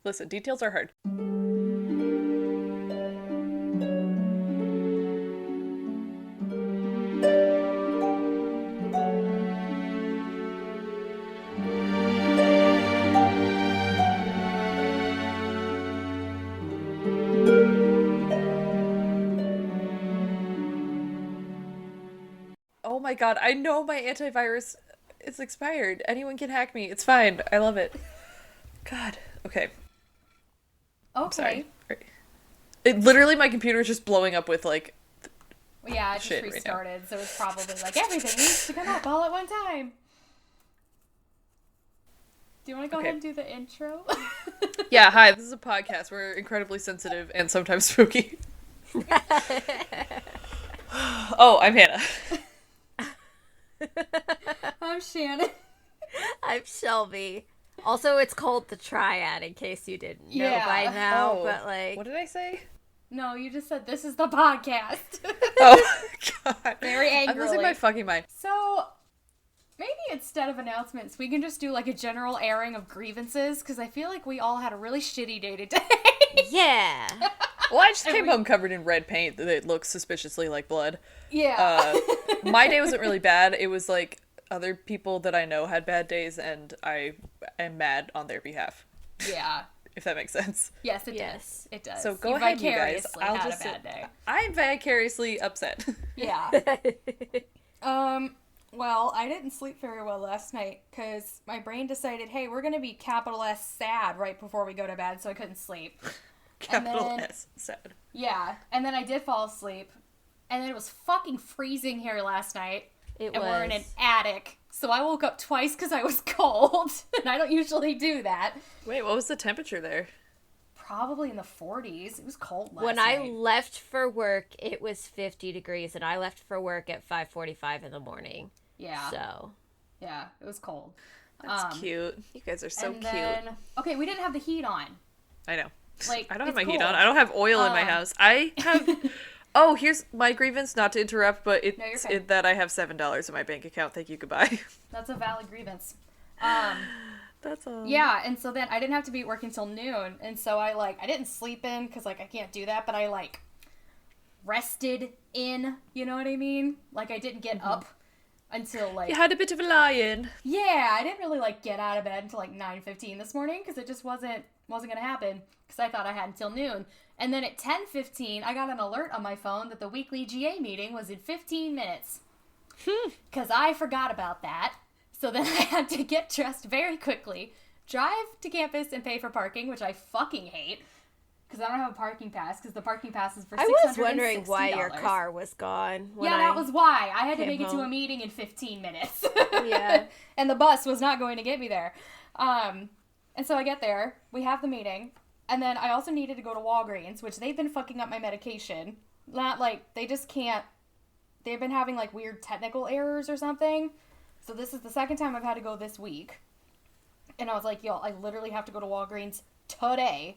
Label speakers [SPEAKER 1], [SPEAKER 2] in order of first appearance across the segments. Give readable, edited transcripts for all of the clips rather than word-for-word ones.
[SPEAKER 1] Listen, details are hard. Oh my god, I know my antivirus is expired. Anyone can hack me. It's fine. I love it. God. Okay. I'm sorry.
[SPEAKER 2] Okay.
[SPEAKER 1] It literally, my computer is just blowing up with like
[SPEAKER 2] Well, yeah, it just
[SPEAKER 1] shit right now.
[SPEAKER 2] restarted, so it's probably like everything needs to come up all at one time. Do you want to go
[SPEAKER 1] Okay.
[SPEAKER 2] ahead and do the intro?
[SPEAKER 1] Yeah, hi, this is a podcast. We're incredibly sensitive and sometimes spooky. Oh, I'm Hannah.
[SPEAKER 2] I'm Shannon.
[SPEAKER 3] I'm Shelby. Also, it's called the Triad, in case you didn't know
[SPEAKER 2] Yeah.
[SPEAKER 3] by now,
[SPEAKER 1] Oh,
[SPEAKER 3] but like...
[SPEAKER 1] what did I say?
[SPEAKER 2] No, you just said this is the podcast.
[SPEAKER 1] Oh, God.
[SPEAKER 2] Very
[SPEAKER 1] I'm losing
[SPEAKER 2] angrily.
[SPEAKER 1] my fucking mind.
[SPEAKER 2] So, maybe instead of announcements, we can just do like a general airing of grievances, because I feel like we all had a really shitty day today.
[SPEAKER 3] Yeah.
[SPEAKER 1] Well, I just came home covered in red paint that looks suspiciously like blood.
[SPEAKER 2] Yeah.
[SPEAKER 1] My day wasn't really bad. It was like other people that I know had bad days, and I am mad on their behalf,
[SPEAKER 2] Yeah.
[SPEAKER 1] if that makes sense.
[SPEAKER 2] Yes, it
[SPEAKER 3] Yes.
[SPEAKER 2] does. It does.
[SPEAKER 1] So go
[SPEAKER 2] You
[SPEAKER 1] ahead, you guys.
[SPEAKER 2] vicariously
[SPEAKER 1] I'll
[SPEAKER 2] had
[SPEAKER 1] just
[SPEAKER 2] a bad day.
[SPEAKER 1] I'm vicariously upset.
[SPEAKER 2] Yeah. Well, I didn't sleep very well last night because my brain decided, hey, we're going to be capital S sad right before we go to bed, so I couldn't sleep.
[SPEAKER 1] Capital
[SPEAKER 2] then-
[SPEAKER 1] S. Sad.
[SPEAKER 2] Yeah, and then I did fall asleep, and then it was fucking freezing here last night,
[SPEAKER 3] It
[SPEAKER 2] and
[SPEAKER 3] was.
[SPEAKER 2] we're in an attic, so I woke up twice because I was cold, and I don't usually do that.
[SPEAKER 1] Wait, what was the temperature there?
[SPEAKER 2] Probably in the 40s. It was cold last
[SPEAKER 3] When
[SPEAKER 2] night.
[SPEAKER 3] I left for work, it was 50 degrees, and I left for work at 5:45 in the morning.
[SPEAKER 2] Yeah,
[SPEAKER 3] So,
[SPEAKER 2] yeah, it was cold.
[SPEAKER 1] That's cute. You guys are so
[SPEAKER 2] and
[SPEAKER 1] cute.
[SPEAKER 2] then, okay, we didn't have the heat on.
[SPEAKER 1] I know.
[SPEAKER 2] Like,
[SPEAKER 1] I don't have
[SPEAKER 2] it's
[SPEAKER 1] my heat
[SPEAKER 2] cold.
[SPEAKER 1] on. I don't have oil in my house. I have. Oh, here's my grievance. Not to interrupt, but
[SPEAKER 2] No, you're
[SPEAKER 1] it's
[SPEAKER 2] fine.
[SPEAKER 1] that I have $7 in my bank account. Thank you. Goodbye.
[SPEAKER 2] That's a valid grievance.
[SPEAKER 1] That's all.
[SPEAKER 2] Yeah, and so then I didn't have to be at work until noon, and so I didn't sleep in because I can't do that, but I rested in, you know what I mean? Like I didn't get up until
[SPEAKER 1] You had a bit of a lie-in.
[SPEAKER 2] yeah, I didn't really get out of bed until 9:15 this morning because it just wasn't gonna happen because I thought I had until noon, and then at 10:15 I got an alert on my phone that the weekly GA meeting was in 15 minutes because I forgot about that. So then I had to get dressed very quickly, drive to campus and pay for parking, which I fucking hate because I don't have a parking pass because the parking pass is for $660.
[SPEAKER 3] I was wondering why your car was gone.
[SPEAKER 2] Yeah, that was why. I had to
[SPEAKER 3] came
[SPEAKER 2] make it to a
[SPEAKER 3] home.
[SPEAKER 2] meeting in 15 minutes.
[SPEAKER 3] Yeah.
[SPEAKER 2] And the bus was not going to get me there. And so I get there, we have the meeting, and then I also needed to go to Walgreens, which they've been fucking up my medication. Not they just can't, they've been having weird technical errors or something. So this is the second time I've had to go this week. And I was like, yo, I literally have to go to Walgreens today,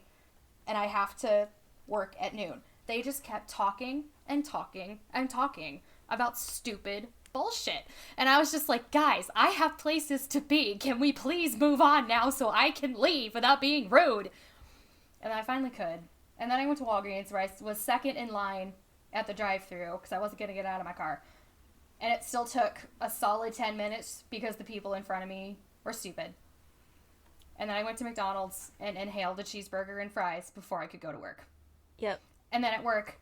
[SPEAKER 2] and I have to work at noon. They just kept talking and talking and talking about stupid bullshit. And I was just like, guys, I have places to be. Can we please move on now so I can leave without being rude? And I finally could. And then I went to Walgreens where I was second in line at the drive-thru because I wasn't going to get out of my car. And it still took a solid 10 minutes because the people in front of me were stupid. And then I went to McDonald's and inhaled a cheeseburger and fries before I could go to work.
[SPEAKER 3] Yep.
[SPEAKER 2] And then at work,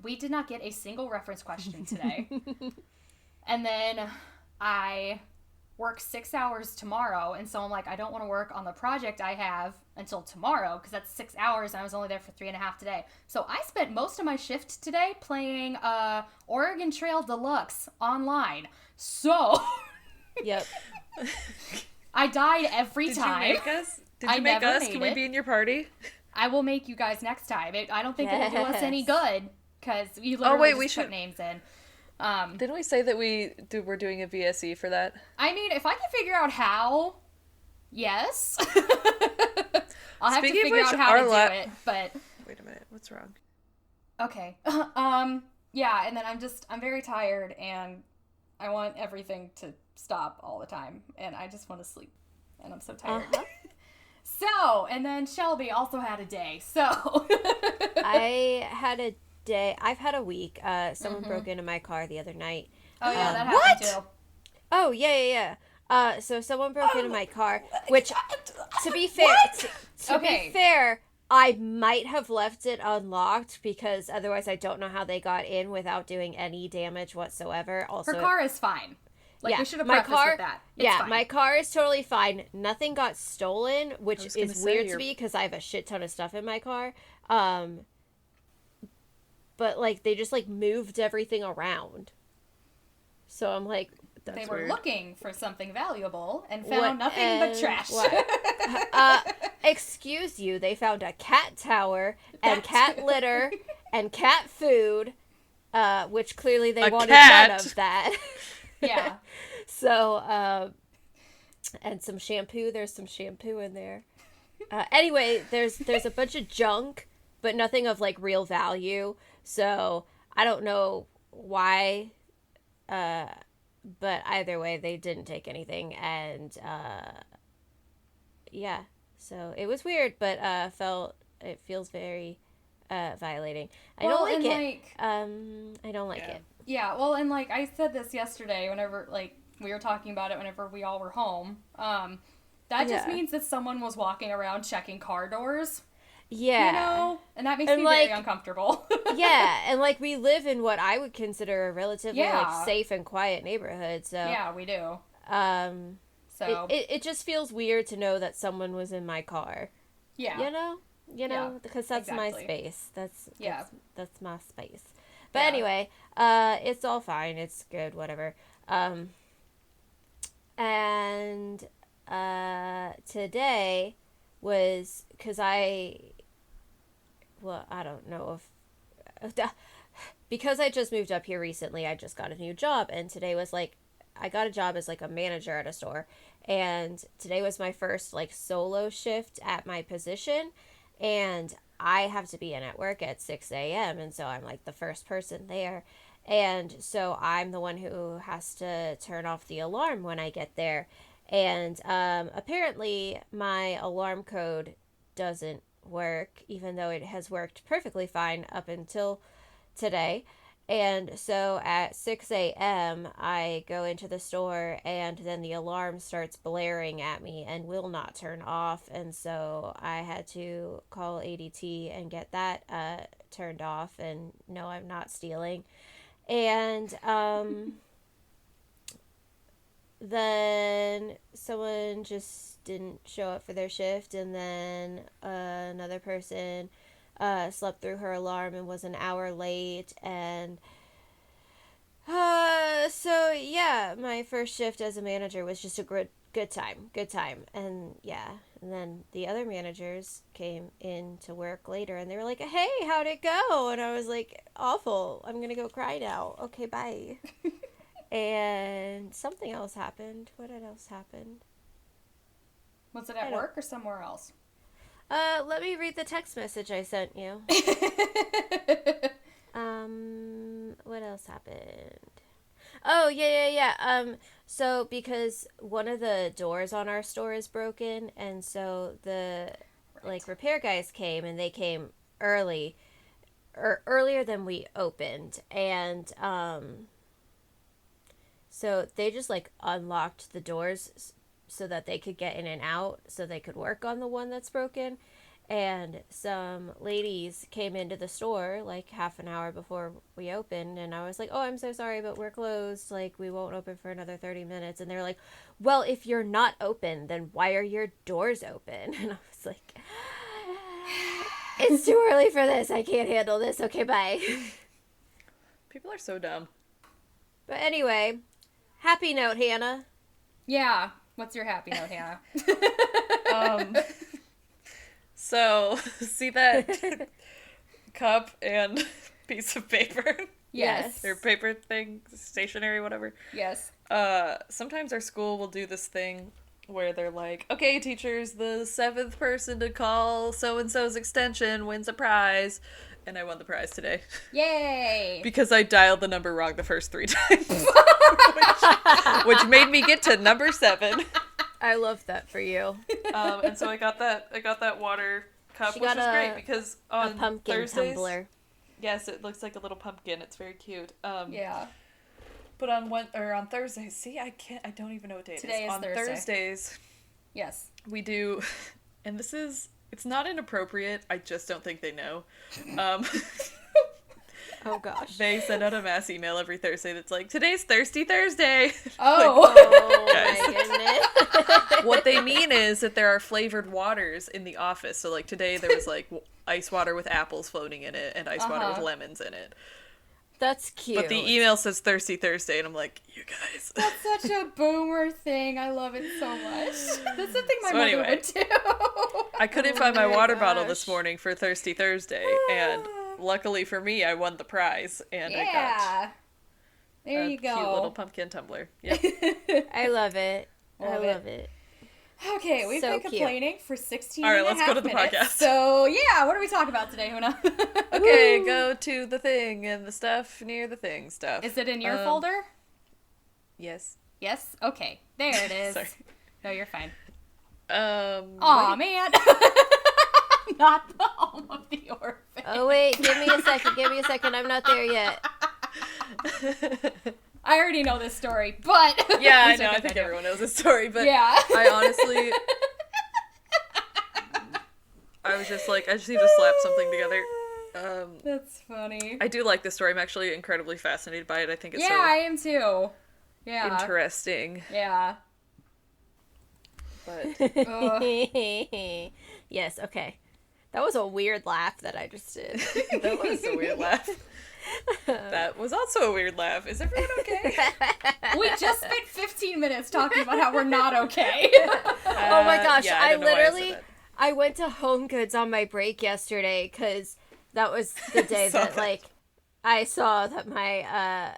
[SPEAKER 2] we did not get a single reference question today. And then I work 6 hours tomorrow. And so I'm like, I don't want to work on the project I have until tomorrow because that's 6 hours and I was only there for 3.5 today. So I spent most of my shift today playing Oregon Trail Deluxe online. So
[SPEAKER 3] Yep.
[SPEAKER 2] I died every
[SPEAKER 1] Did
[SPEAKER 2] time.
[SPEAKER 1] you make us? Did
[SPEAKER 2] I
[SPEAKER 1] you make
[SPEAKER 2] never
[SPEAKER 1] us?
[SPEAKER 2] made
[SPEAKER 1] Can we
[SPEAKER 2] it.
[SPEAKER 1] be in your party?
[SPEAKER 2] I will make you guys next time. I don't think it'll do us any good because you literally
[SPEAKER 1] wait,
[SPEAKER 2] just
[SPEAKER 1] we
[SPEAKER 2] put
[SPEAKER 1] should-
[SPEAKER 2] names in.
[SPEAKER 1] Didn't we say that we're doing a VSE for that?
[SPEAKER 2] I mean, if I can figure out how, yes. I'll have to
[SPEAKER 1] Speaking of
[SPEAKER 2] figure
[SPEAKER 1] which,
[SPEAKER 2] out how to
[SPEAKER 1] our
[SPEAKER 2] do
[SPEAKER 1] la-
[SPEAKER 2] it, but
[SPEAKER 1] Wait a minute. What's wrong?
[SPEAKER 2] okay. Yeah, and then I'm very tired and I want everything to stop all the time and I just want to sleep and I'm so tired.
[SPEAKER 3] Uh-huh.
[SPEAKER 2] So, and then Shelby also had a day. So,
[SPEAKER 3] I had a day. I've had a week. Someone broke into my car the other night.
[SPEAKER 2] oh yeah, that happened too.
[SPEAKER 3] Oh, yeah. So someone broke into my car, which, to be fair, to
[SPEAKER 2] Okay.
[SPEAKER 3] be fair, I might have left it unlocked because otherwise I don't know how they got in without doing any damage whatsoever. Also,
[SPEAKER 2] Her car is fine. Like,
[SPEAKER 3] yeah,
[SPEAKER 2] we should have
[SPEAKER 3] my
[SPEAKER 2] prefaced
[SPEAKER 3] car,
[SPEAKER 2] with that. It's
[SPEAKER 3] yeah,
[SPEAKER 2] fine.
[SPEAKER 3] my car is totally fine. Nothing got stolen, which
[SPEAKER 1] was gonna
[SPEAKER 3] is
[SPEAKER 1] say,
[SPEAKER 3] weird to
[SPEAKER 1] you're-
[SPEAKER 3] me because I have a shit ton of stuff in my car. But like they just like moved everything around. So I'm like, that's
[SPEAKER 2] They were
[SPEAKER 1] weird.
[SPEAKER 2] looking for something valuable and
[SPEAKER 3] What-
[SPEAKER 2] found nothing but
[SPEAKER 3] and
[SPEAKER 2] trash.
[SPEAKER 3] what? Excuse you, they found a cat tower and
[SPEAKER 2] That
[SPEAKER 3] cat
[SPEAKER 2] too.
[SPEAKER 3] litter and cat food, which clearly they
[SPEAKER 1] A
[SPEAKER 3] wanted
[SPEAKER 1] cat.
[SPEAKER 3] none of that.
[SPEAKER 2] Yeah.
[SPEAKER 3] So, and some shampoo. There's some shampoo in there. Anyway, there's a bunch of junk, but nothing of like real value. So I don't know why. But either way, they didn't take anything, and yeah. So it was weird, but it feels very violating. I
[SPEAKER 2] Well,
[SPEAKER 3] don't like
[SPEAKER 2] and,
[SPEAKER 3] it.
[SPEAKER 2] like-
[SPEAKER 3] I don't like
[SPEAKER 1] Yeah.
[SPEAKER 3] it.
[SPEAKER 2] Yeah, well, and like I said this yesterday, whenever like we were talking about it, whenever we all were home, that just
[SPEAKER 3] Yeah.
[SPEAKER 2] means that someone was walking around checking car doors,
[SPEAKER 3] Yeah.
[SPEAKER 2] you know, and that makes
[SPEAKER 3] And,
[SPEAKER 2] me very
[SPEAKER 3] like-
[SPEAKER 2] uncomfortable.
[SPEAKER 3] Yeah, and like we live in what I would consider a relatively
[SPEAKER 2] Yeah.
[SPEAKER 3] like safe and quiet neighborhood, so
[SPEAKER 2] Yeah, we do.
[SPEAKER 3] it,
[SPEAKER 2] So
[SPEAKER 3] it just feels weird to know that someone was in my car.
[SPEAKER 2] yeah,
[SPEAKER 3] You know,
[SPEAKER 2] Yeah,
[SPEAKER 3] because that's my
[SPEAKER 2] exactly.
[SPEAKER 3] space.
[SPEAKER 2] Yeah.
[SPEAKER 3] That's my space. But
[SPEAKER 2] Yeah.
[SPEAKER 3] anyway, it's all fine. It's good, whatever. And today was because I don't know if because I just moved up here recently. I just got a new job, and today was like I got a job as like a manager at a store, and today was my first like solo shift at my position, and I have to be in at work at 6 a.m. and so I'm like the first person there. And so I'm the one who has to turn off the alarm when I get there. And apparently my alarm code doesn't work, even though it has worked perfectly fine up until today. And so at 6 a.m., I go into the store, and then the alarm starts blaring at me and will not turn off. And so I had to call ADT and get that turned off. And no, I'm not stealing. And then someone just didn't show up for their shift, and then another person slept through her alarm and was an hour late, and so yeah, my first shift as a manager was just a good time, and yeah, and then the other managers came in to work later, and they were like, "Hey, how'd it go?" And I was like, "Awful. I'm gonna go cry now. Okay, bye." And something else happened. What else happened?
[SPEAKER 2] was it
[SPEAKER 3] I
[SPEAKER 2] at
[SPEAKER 3] don't-
[SPEAKER 2] work or somewhere else?
[SPEAKER 3] Let me read the text message I sent you. What else happened? Oh, yeah. So because one of the doors on our store is broken, and so the like repair guys came, and they came earlier than we opened, and so they just like unlocked the doors so that they could get in and out, so they could work on the one that's broken. And some ladies came into the store like half an hour before we opened, and I was like, "Oh, I'm so sorry, but we're closed. Like, we won't open for another 30 minutes." And they're like, "Well, if you're not open, then why are your doors open?" And I was like, "It's too early for this. I can't handle this. Okay, bye."
[SPEAKER 1] People are so dumb.
[SPEAKER 3] But anyway, happy note, Hannah.
[SPEAKER 2] Yeah. What's your happy note, Hannah?
[SPEAKER 1] So, see that cup and piece of paper?
[SPEAKER 2] Yes.
[SPEAKER 1] Or paper thing, stationery, whatever.
[SPEAKER 2] Yes.
[SPEAKER 1] Sometimes our school will do this thing where they're like, "Okay, teachers, the 7th person to call so-and-so's extension wins a prize." And I won the prize today.
[SPEAKER 2] Yay!
[SPEAKER 1] Because I dialed the number wrong the first 3 times. which made me get to number 7.
[SPEAKER 3] I love that for you.
[SPEAKER 1] And so I got that water cup,
[SPEAKER 3] She
[SPEAKER 1] which
[SPEAKER 3] got
[SPEAKER 1] was great because
[SPEAKER 3] A
[SPEAKER 1] on
[SPEAKER 3] pumpkin
[SPEAKER 1] Thursdays,
[SPEAKER 3] tumbler.
[SPEAKER 1] yes, it looks like a little pumpkin. It's very cute.
[SPEAKER 2] Yeah.
[SPEAKER 1] But on Thursdays, see, I don't even know what day
[SPEAKER 2] Today
[SPEAKER 1] it
[SPEAKER 2] is
[SPEAKER 1] on
[SPEAKER 2] Thursday.
[SPEAKER 1] Thursdays,
[SPEAKER 2] Yes.
[SPEAKER 1] we do, and it's not inappropriate. I just don't think they know.
[SPEAKER 3] Oh gosh.
[SPEAKER 1] They send out a mass email every Thursday that's like, today's Thirsty Thursday.
[SPEAKER 2] Oh.
[SPEAKER 3] Oh my goodness.
[SPEAKER 1] What they mean is that there are flavored waters in the office. So like today there was like ice water with apples floating in it and ice water with lemons in it.
[SPEAKER 3] That's cute.
[SPEAKER 1] But the email says Thirsty Thursday and I'm like, you guys.
[SPEAKER 2] That's such a boomer thing. I love it so much. That's something my mother
[SPEAKER 1] anyway,
[SPEAKER 2] would do.
[SPEAKER 1] I couldn't
[SPEAKER 3] Oh
[SPEAKER 1] find my
[SPEAKER 3] my
[SPEAKER 1] water bottle
[SPEAKER 3] gosh.
[SPEAKER 1] this morning for Thirsty Thursday, and luckily for me, I won the prize, and I got
[SPEAKER 2] There
[SPEAKER 1] a
[SPEAKER 2] you go.
[SPEAKER 1] cute little pumpkin tumbler. Yep.
[SPEAKER 3] I love it. I
[SPEAKER 2] Love
[SPEAKER 3] love it.
[SPEAKER 2] Okay, we've
[SPEAKER 3] So
[SPEAKER 2] been
[SPEAKER 3] cute.
[SPEAKER 2] complaining for 16
[SPEAKER 1] All right,
[SPEAKER 2] and a
[SPEAKER 1] let's go
[SPEAKER 2] half
[SPEAKER 1] to the
[SPEAKER 2] minutes.
[SPEAKER 1] podcast.
[SPEAKER 2] So, yeah, what are we talking about today, Huna?
[SPEAKER 1] Okay,
[SPEAKER 3] Woo.
[SPEAKER 1] go to the thing and the stuff near the thing stuff.
[SPEAKER 2] Is it in your
[SPEAKER 1] Um,
[SPEAKER 2] folder?
[SPEAKER 1] Yes.
[SPEAKER 2] Yes? Okay. There it is.
[SPEAKER 1] Sorry.
[SPEAKER 2] No, you're fine.
[SPEAKER 1] Wait.
[SPEAKER 2] Aw, man. Not the home of the orphan.
[SPEAKER 3] Oh wait, give me a second. I'm not there yet.
[SPEAKER 2] I already know this story, but...
[SPEAKER 1] Yeah, I
[SPEAKER 2] Which
[SPEAKER 1] know. I
[SPEAKER 2] think
[SPEAKER 1] think
[SPEAKER 2] do.
[SPEAKER 1] everyone knows this story, but
[SPEAKER 2] Yeah.
[SPEAKER 1] I honestly, I was just like, I just need to slap something together.
[SPEAKER 2] That's funny.
[SPEAKER 1] I do like this story. I'm actually incredibly fascinated by it. I think it's
[SPEAKER 2] Yeah, I am too. Yeah.
[SPEAKER 1] so interesting.
[SPEAKER 2] Yeah.
[SPEAKER 1] But
[SPEAKER 3] Yes, okay. That was a weird laugh that I just did.
[SPEAKER 1] that was a weird laugh. That was also a weird laugh. Is everyone okay?
[SPEAKER 2] We just spent 15 minutes talking about how we're not okay.
[SPEAKER 3] Oh my gosh,
[SPEAKER 1] yeah,
[SPEAKER 3] I
[SPEAKER 1] don't know why said
[SPEAKER 3] literally
[SPEAKER 1] that.
[SPEAKER 3] I went to Home Goods on my break yesterday because that was the day
[SPEAKER 1] Saw
[SPEAKER 3] that
[SPEAKER 1] that.
[SPEAKER 3] like I saw that my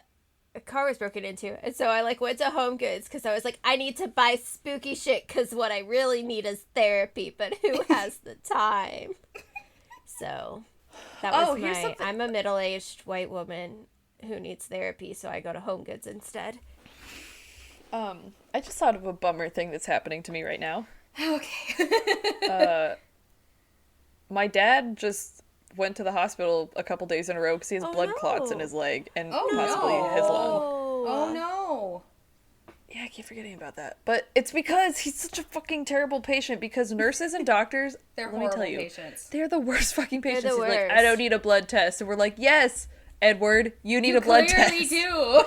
[SPEAKER 3] car was broken into, and so I like went to Home Goods because I was like, I need to buy spooky shit because what I really need is therapy, but who has the time? So that was
[SPEAKER 1] here's something-
[SPEAKER 3] I'm a middle-aged white woman who needs therapy, so I go to Home Goods instead.
[SPEAKER 1] I just thought of a bummer thing that's happening to me right now.
[SPEAKER 2] Okay.
[SPEAKER 1] My dad just went to the hospital a couple days in a row because he has
[SPEAKER 3] Oh,
[SPEAKER 1] blood
[SPEAKER 3] no.
[SPEAKER 1] clots in his leg and
[SPEAKER 2] Oh,
[SPEAKER 1] possibly
[SPEAKER 2] no.
[SPEAKER 1] his lung.
[SPEAKER 2] Oh no.
[SPEAKER 1] Yeah, I keep forgetting about that. But it's because he's such a fucking terrible patient because nurses and doctors,
[SPEAKER 2] They're
[SPEAKER 1] let me
[SPEAKER 2] horrible
[SPEAKER 1] tell you,
[SPEAKER 2] patients.
[SPEAKER 1] they're the worst fucking patients.
[SPEAKER 3] the
[SPEAKER 1] He's like, I
[SPEAKER 3] worst.
[SPEAKER 1] don't need a blood test. And we're like, yes, Edward, you need
[SPEAKER 2] You
[SPEAKER 1] a blood
[SPEAKER 2] clearly
[SPEAKER 1] test.
[SPEAKER 2] do.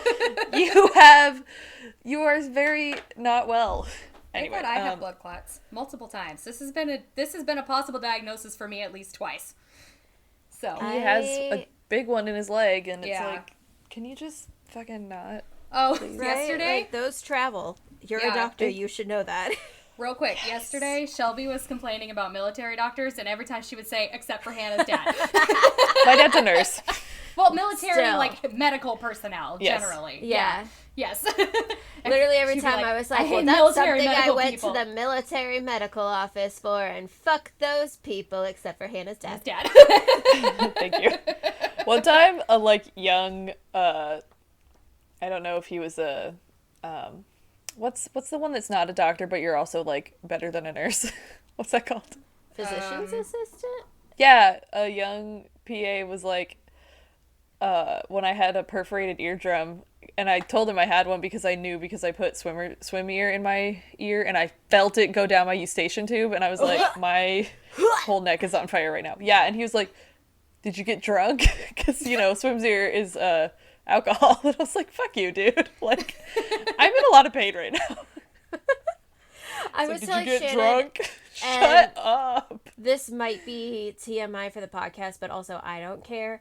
[SPEAKER 1] You are very not well.
[SPEAKER 2] Thank
[SPEAKER 1] Anyway,
[SPEAKER 2] God I have blood clots multiple times. This has been a possible diagnosis for me at least twice. So
[SPEAKER 1] he has a big one in his leg and it's
[SPEAKER 2] Yeah.
[SPEAKER 1] like, can you just fucking not?
[SPEAKER 3] Right?
[SPEAKER 2] yesterday,
[SPEAKER 3] Like, those travel. You're
[SPEAKER 2] Yeah.
[SPEAKER 3] a doctor, you should know that.
[SPEAKER 2] real quick, yesterday Shelby was complaining about military doctors, and every time she would say, "Except for Hannah's dad."
[SPEAKER 1] My dad's a nurse.
[SPEAKER 2] Well, military
[SPEAKER 3] Still.
[SPEAKER 2] like medical personnel
[SPEAKER 1] Yes.
[SPEAKER 2] generally.
[SPEAKER 3] Yeah.
[SPEAKER 2] Yes.
[SPEAKER 3] Literally every
[SPEAKER 2] She'd be
[SPEAKER 3] time I was like,
[SPEAKER 2] hate
[SPEAKER 3] well, that's
[SPEAKER 2] military
[SPEAKER 3] something I
[SPEAKER 2] medical
[SPEAKER 3] went
[SPEAKER 2] people.
[SPEAKER 3] to the military medical office for, and fuck those people, except for Hannah's dad.
[SPEAKER 2] His dad.
[SPEAKER 1] Thank you. One time, a like young, I don't know if he was a, what's the one that's not a doctor but you're also like better than a nurse? What's that called?
[SPEAKER 3] Physician's assistant?
[SPEAKER 1] Yeah, a young PA was like, when I had a perforated eardrum, and I told him I had one because I put swim ear in my ear, and I felt it go down my eustachian tube, and I was like, my whole neck is on fire right now. Yeah, and he was like, did you get drunk? Because, swim's ear is alcohol. And I was like, fuck you, dude. Like, I'm in a lot of pain right now.
[SPEAKER 3] I
[SPEAKER 1] Like,
[SPEAKER 3] was
[SPEAKER 1] did
[SPEAKER 3] telling
[SPEAKER 1] you get
[SPEAKER 3] Shannon,
[SPEAKER 1] drunk?
[SPEAKER 3] and-
[SPEAKER 1] Shut up.
[SPEAKER 3] this might be TMI for the podcast, but also I don't care.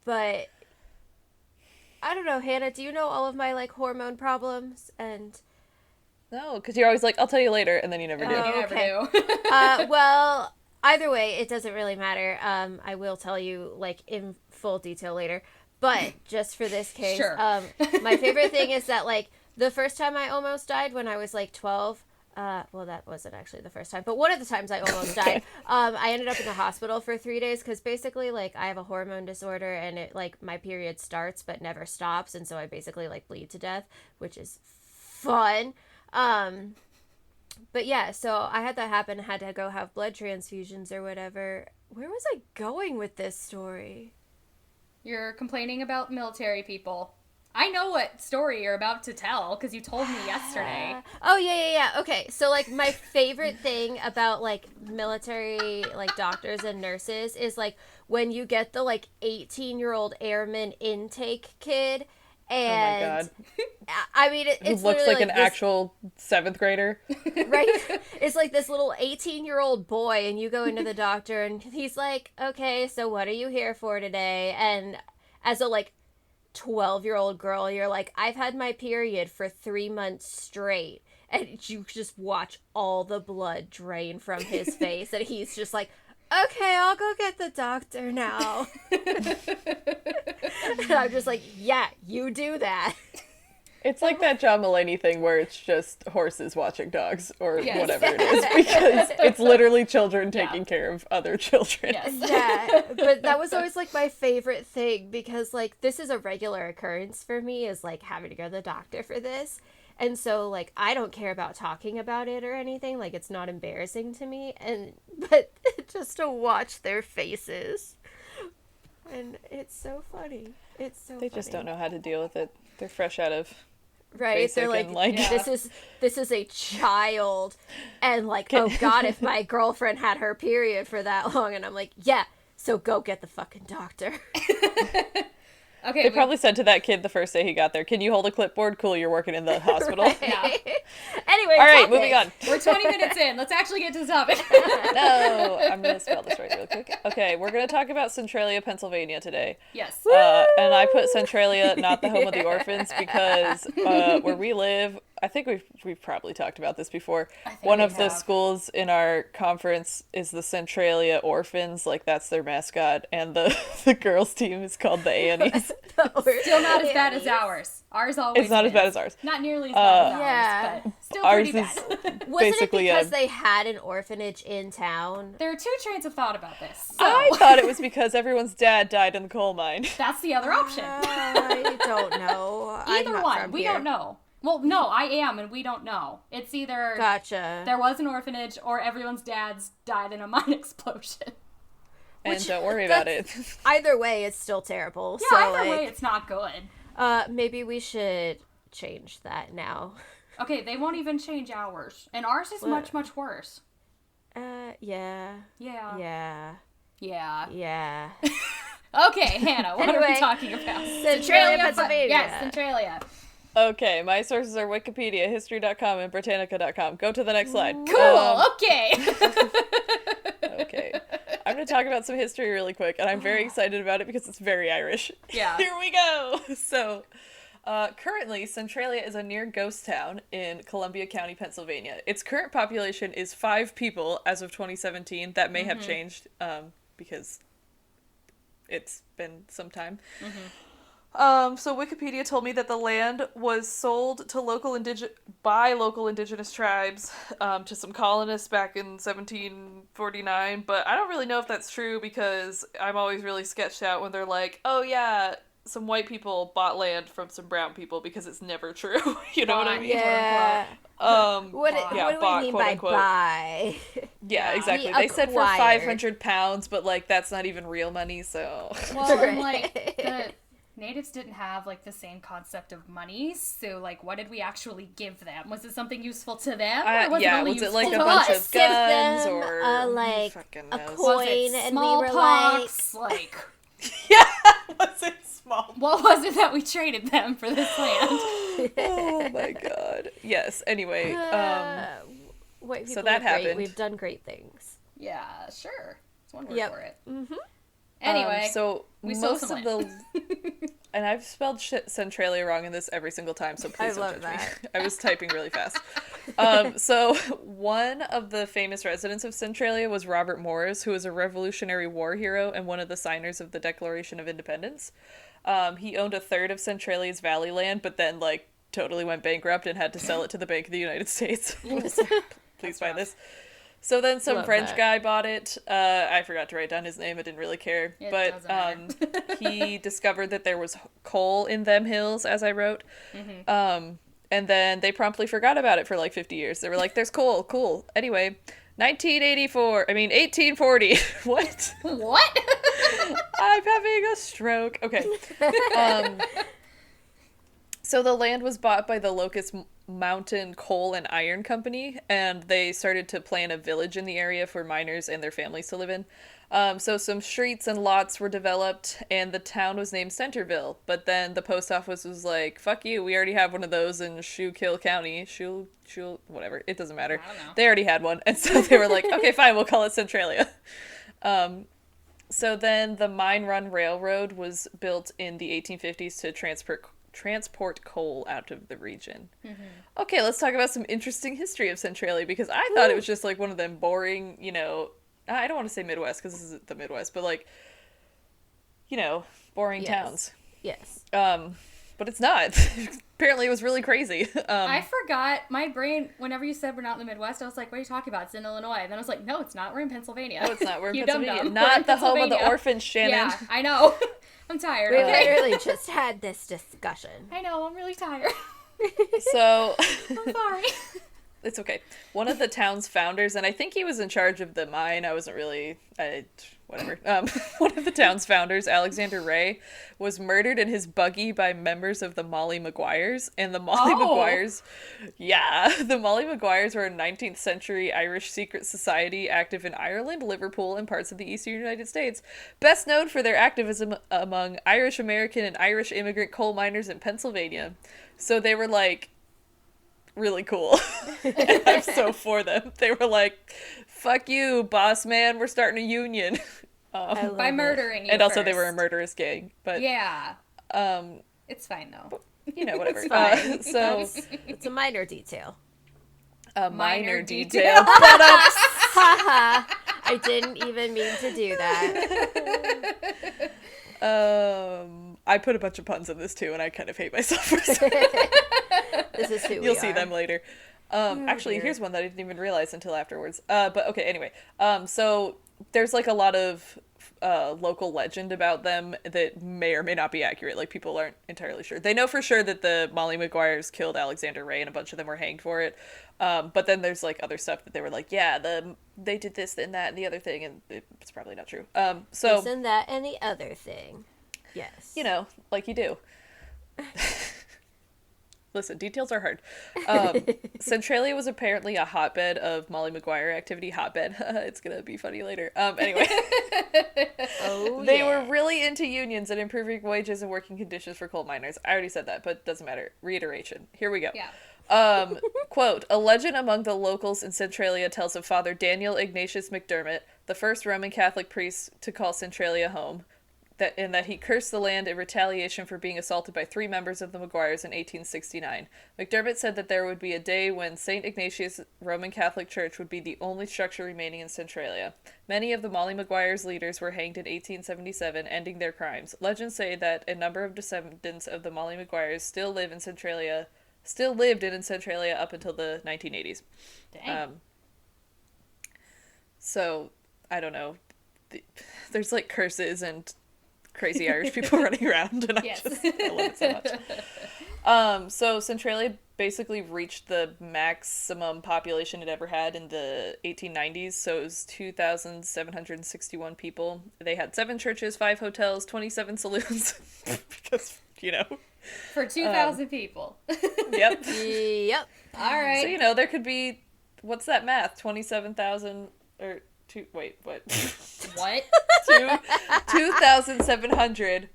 [SPEAKER 3] But I don't know, Hannah, do you know all of my like hormone problems? And
[SPEAKER 1] No, because you're always like, I'll tell you later, and then you never do.
[SPEAKER 3] Oh.
[SPEAKER 2] You never
[SPEAKER 3] Okay.
[SPEAKER 2] do.
[SPEAKER 3] well, either way, it doesn't really matter. I will tell you like in full detail later. But just for this case,
[SPEAKER 2] Sure.
[SPEAKER 3] My favorite thing is that like the first time I almost died when I was like 12. Well, that wasn't actually the first time, but one of the times I almost died, I ended up in the hospital for 3 days because basically, like, I have a hormone disorder and it, like, my period starts but never stops, and so I basically, like, bleed to death, which is fun. But yeah, so I had that happen, had to go have blood transfusions or whatever. Where was I going with this story?
[SPEAKER 2] You're complaining about military people. I know what story you're about to tell because you told me yesterday.
[SPEAKER 3] Oh, yeah. Okay, so, like, my favorite thing about, like, military, like, doctors and nurses is, like, when you get the, like, 18-year-old airman intake kid, and...
[SPEAKER 1] Oh my god.
[SPEAKER 3] I mean,
[SPEAKER 1] Who
[SPEAKER 3] it's
[SPEAKER 1] looks
[SPEAKER 3] literally
[SPEAKER 1] like an
[SPEAKER 3] this,
[SPEAKER 1] actual 7th grader.
[SPEAKER 3] right? It's like this little 18-year-old boy, and you go into the doctor, and he's like, okay, so what are you here for today? And as a, like, 12-year-old girl, you're like, I've had my period for 3 months straight. And you just watch all the blood drain from his face, and he's just like, okay, I'll go get the doctor now. And I'm just like, yeah, you do that.
[SPEAKER 1] It's like that John Mulaney thing where it's just horses watching dogs or
[SPEAKER 2] Yes.
[SPEAKER 1] whatever it is, because it's literally children taking care of other children.
[SPEAKER 2] Yes.
[SPEAKER 3] Yeah, but that was always like my favorite thing because like this is a regular occurrence for me is like having to go to the doctor for this. And so like I don't care about talking about it or anything, like it's not embarrassing to me, and but just to watch their faces. And it's so funny. It's so
[SPEAKER 1] They just don't know how to deal with it. They're fresh out of
[SPEAKER 3] right,
[SPEAKER 1] basic
[SPEAKER 3] they're like,
[SPEAKER 1] and, like
[SPEAKER 3] this is a child, and like, oh god, if my girlfriend had her period for that long, and I'm like, yeah, so go get the fucking doctor.
[SPEAKER 2] Okay.
[SPEAKER 1] They probably said to that kid the first day he got there, can you hold a clipboard? Cool, you're working in the hospital.
[SPEAKER 3] Right.
[SPEAKER 2] Yeah.
[SPEAKER 3] Anyway,
[SPEAKER 1] All right,
[SPEAKER 3] topic.
[SPEAKER 1] moving on.
[SPEAKER 2] We're 20 minutes in. Let's actually get to the topic.
[SPEAKER 1] No, I'm going to spell this right really quick. Okay, we're going to talk about Centralia, Pennsylvania today.
[SPEAKER 2] Yes.
[SPEAKER 1] And I put Centralia, not the home of the orphans, because where we live, I think we've probably talked about this before. One
[SPEAKER 2] we
[SPEAKER 1] of the
[SPEAKER 2] have.
[SPEAKER 1] schools in our conference is the Centralia Orphans, like that's their mascot, and the girls' team is called the Annies.
[SPEAKER 2] Still not as bad as ours. Ours always
[SPEAKER 1] It's not as
[SPEAKER 2] is.
[SPEAKER 1] bad as ours.
[SPEAKER 2] Not nearly as bad as ours,
[SPEAKER 3] yeah.
[SPEAKER 2] but still
[SPEAKER 1] Ours
[SPEAKER 2] pretty
[SPEAKER 1] is
[SPEAKER 2] bad.
[SPEAKER 3] Wasn't
[SPEAKER 1] basically
[SPEAKER 3] it because they had an orphanage in town?
[SPEAKER 2] There are two trains of thought about this. So
[SPEAKER 1] I thought it was because everyone's dad died in the coal mine.
[SPEAKER 2] that's the other option.
[SPEAKER 3] I don't know. I'm
[SPEAKER 2] Either
[SPEAKER 3] not
[SPEAKER 2] one.
[SPEAKER 3] from
[SPEAKER 2] We
[SPEAKER 3] here.
[SPEAKER 2] don't know. Well, no, I am, and we don't know. It's either
[SPEAKER 3] Gotcha.
[SPEAKER 2] there was an orphanage or everyone's dads died in a mine explosion.
[SPEAKER 1] And don't worry about it.
[SPEAKER 3] Either way, it's still terrible.
[SPEAKER 2] Yeah,
[SPEAKER 3] so,
[SPEAKER 2] either
[SPEAKER 3] like,
[SPEAKER 2] way, it's not good.
[SPEAKER 3] maybe we should change that now.
[SPEAKER 2] Okay, they won't even change ours, and ours is much, much worse.
[SPEAKER 3] Yeah.
[SPEAKER 2] Yeah.
[SPEAKER 3] Yeah.
[SPEAKER 2] Yeah.
[SPEAKER 3] Yeah.
[SPEAKER 2] Okay, Hannah, what are we
[SPEAKER 3] Anyway,
[SPEAKER 2] talking about?
[SPEAKER 3] Centralia, Pennsylvania.
[SPEAKER 2] Yes, Centralia.
[SPEAKER 1] Okay, my sources are Wikipedia, History.com, and Britannica.com. Go to the next slide.
[SPEAKER 2] Cool. Okay.
[SPEAKER 1] Okay. I'm going to talk about some history really quick, and I'm very excited about it because it's very Irish.
[SPEAKER 2] Yeah.
[SPEAKER 1] Here we go. So, currently, Centralia is a near ghost town in Columbia County, Pennsylvania. Its current population is 5 people as of 2017. That may have changed because it's been some time. So Wikipedia told me that the land was sold to by local indigenous tribes to some colonists back in 1749, but I don't really know if that's true because I'm always really sketched out when they're like, oh yeah, some white people bought land from some brown people, because it's never true. You know what I mean?
[SPEAKER 3] Yeah.
[SPEAKER 1] What
[SPEAKER 3] What do
[SPEAKER 1] bought,
[SPEAKER 3] we mean
[SPEAKER 1] quote
[SPEAKER 3] by
[SPEAKER 1] unquote.
[SPEAKER 3] buy?
[SPEAKER 1] Yeah, exactly.
[SPEAKER 3] We
[SPEAKER 1] They said for
[SPEAKER 3] acquired.
[SPEAKER 1] 500 pounds, but like that's not even real money, so
[SPEAKER 2] Well, and like the natives didn't have like the same concept of money, so like what did we actually give them? Was it something useful to them, or was it only
[SPEAKER 1] was it
[SPEAKER 2] useful
[SPEAKER 1] like a
[SPEAKER 2] to
[SPEAKER 1] bunch
[SPEAKER 2] us?
[SPEAKER 1] of
[SPEAKER 3] Give
[SPEAKER 1] guns
[SPEAKER 3] them
[SPEAKER 1] or
[SPEAKER 3] like
[SPEAKER 1] fucking
[SPEAKER 3] a
[SPEAKER 1] knows?
[SPEAKER 3] coin,
[SPEAKER 2] Was it
[SPEAKER 3] and we were
[SPEAKER 2] smallpox? Like,
[SPEAKER 1] Yeah, was it small?
[SPEAKER 2] what was it that we traded them for this land?
[SPEAKER 1] Oh my god. Yes. Anyway,
[SPEAKER 3] white people
[SPEAKER 1] so that
[SPEAKER 3] are great.
[SPEAKER 1] happened.
[SPEAKER 3] We've done great things.
[SPEAKER 2] Yeah, sure. It's one word
[SPEAKER 3] Yep.
[SPEAKER 2] for it.
[SPEAKER 3] Mm-hmm.
[SPEAKER 2] Anyway,
[SPEAKER 1] so
[SPEAKER 2] we sold
[SPEAKER 1] most
[SPEAKER 2] some
[SPEAKER 1] of the, and I've spelled Centralia wrong in this every single time, so please don't
[SPEAKER 3] love
[SPEAKER 1] judge
[SPEAKER 3] that.
[SPEAKER 1] me. I was typing really fast. So one of the famous residents of Centralia was Robert Morris, who was a Revolutionary War hero and one of the signers of the Declaration of Independence. He owned a third of Centralia's valley land, but then like totally went bankrupt and had to sell it to the Bank of the United States. Please buy this. So then some
[SPEAKER 3] Love
[SPEAKER 1] French
[SPEAKER 3] that.
[SPEAKER 1] guy bought it. I forgot to write down his name. I didn't really care.
[SPEAKER 2] It
[SPEAKER 1] But
[SPEAKER 2] doesn't matter.
[SPEAKER 1] he discovered that there was coal in them hills, as I wrote. And then they promptly forgot about it for like 50 years. They were like, there's coal, cool. Anyway, 1840. What?
[SPEAKER 2] What?
[SPEAKER 1] I'm having a stroke. Okay. Um, so the land was bought by the Locust Mountain Coal and Iron Company, and they started to plan a village in the area for miners and their families to live in. So some streets and lots were developed, and the town was named Centerville. But then the post office was like, "Fuck you! We already have one of those in Schuylkill County. Whatever. It doesn't matter.
[SPEAKER 2] I don't know.
[SPEAKER 1] They already had one, and so they were like, okay, fine, we'll call it Centralia." So then the Mine Run Railroad was built in the 1850s to transport coal out of the region. Mm-hmm. Okay, let's talk about some interesting history of Centralia, because I thought it was just like one of them boring, I don't want to say Midwest because this isn't the Midwest, but like, boring towns.
[SPEAKER 3] Yes.
[SPEAKER 1] But it's not. Apparently it was really crazy.
[SPEAKER 2] I forgot. My brain, whenever you said we're not in the Midwest, I was like, what are you talking about? It's in Illinois. And then I was like, no, it's not. We're in Pennsylvania.
[SPEAKER 1] No, it's not. We're in
[SPEAKER 2] You
[SPEAKER 1] Pennsylvania.
[SPEAKER 2] dum-dum.
[SPEAKER 1] Not
[SPEAKER 2] We're in
[SPEAKER 1] the home of the
[SPEAKER 2] Pennsylvania.
[SPEAKER 1] orphans, Shannon.
[SPEAKER 2] Yeah, I know. I'm tired.
[SPEAKER 3] We
[SPEAKER 2] Okay.
[SPEAKER 3] literally just had this discussion.
[SPEAKER 2] I know. I'm really tired.
[SPEAKER 1] So...
[SPEAKER 2] I'm sorry.
[SPEAKER 1] It's okay. One of the town's founders, and I think he was in charge of the mine. I wasn't really... whatever. One of the town's founders, Alexander Ray, was murdered in his buggy by members of the Molly Maguires. And the Molly Maguires... Yeah. The Molly Maguires were a 19th century Irish secret society active in Ireland, Liverpool, and parts of the eastern United States. Best known for their activism among Irish American and Irish immigrant coal miners in Pennsylvania. So they were like... really cool. And I'm so for them. They were like, fuck you, boss man, we're starting a union.
[SPEAKER 2] By murdering you
[SPEAKER 1] And also they
[SPEAKER 2] first.
[SPEAKER 1] were a murderous gang. But
[SPEAKER 2] yeah. It's fine though.
[SPEAKER 1] Whatever.
[SPEAKER 3] It's fine.
[SPEAKER 1] So
[SPEAKER 3] It's a minor detail.
[SPEAKER 1] a minor
[SPEAKER 2] Minor
[SPEAKER 1] detail.
[SPEAKER 3] Haha. I didn't even mean to do that.
[SPEAKER 1] I put a bunch of puns in this too, and I kind of hate myself for saying
[SPEAKER 3] This is who we are.
[SPEAKER 1] You'll see them later. Actually,
[SPEAKER 3] dear.
[SPEAKER 1] here's one that I didn't even realize until afterwards. But okay, anyway. So there's like a lot of local legend about them that may or may not be accurate. Like people aren't entirely sure. They know for sure that the Molly Maguires killed Alexander Ray, and a bunch of them were hanged for it. But then there's like other stuff that they were like, yeah, they did this and that and the other thing, and it's probably not true. So
[SPEAKER 3] This and that and the other thing. Yes.
[SPEAKER 1] like you do. Listen, details are hard. Centralia was apparently a hotbed of Molly Maguire activity. Hotbed. It's gonna be funny later. Anyway. They were really into unions and improving wages and working conditions for coal miners. I already said that, but it doesn't matter. Reiteration. Here we go.
[SPEAKER 2] Yeah.
[SPEAKER 1] Quote, a legend among the locals in Centralia tells of Father Daniel Ignatius McDermott, the first Roman Catholic priest to call Centralia home, that he cursed the land in retaliation for being assaulted by 3 members of the Maguires in 1869. McDermott said that there would be a day when St. Ignatius Roman Catholic Church would be the only structure remaining in Centralia. Many of the Molly Maguires' leaders were hanged in 1877, ending their crimes. Legends say that a number of descendants of the Molly Maguires still lived in Centralia up until the 1980s.
[SPEAKER 2] Dang.
[SPEAKER 1] So, I don't know. There's like curses and crazy Irish people running around, and
[SPEAKER 2] Yes.
[SPEAKER 1] I love it so much. So Centralia basically reached the maximum population it ever had in the 1890s. So it was 2,761 people. They had 7 churches, 5 hotels, 27 saloons, because
[SPEAKER 2] For 2,000 people.
[SPEAKER 1] Yep.
[SPEAKER 3] Yep.
[SPEAKER 2] All right.
[SPEAKER 1] So there could be, what's that math? 27,000 or wait, what?
[SPEAKER 2] What?
[SPEAKER 1] 2,700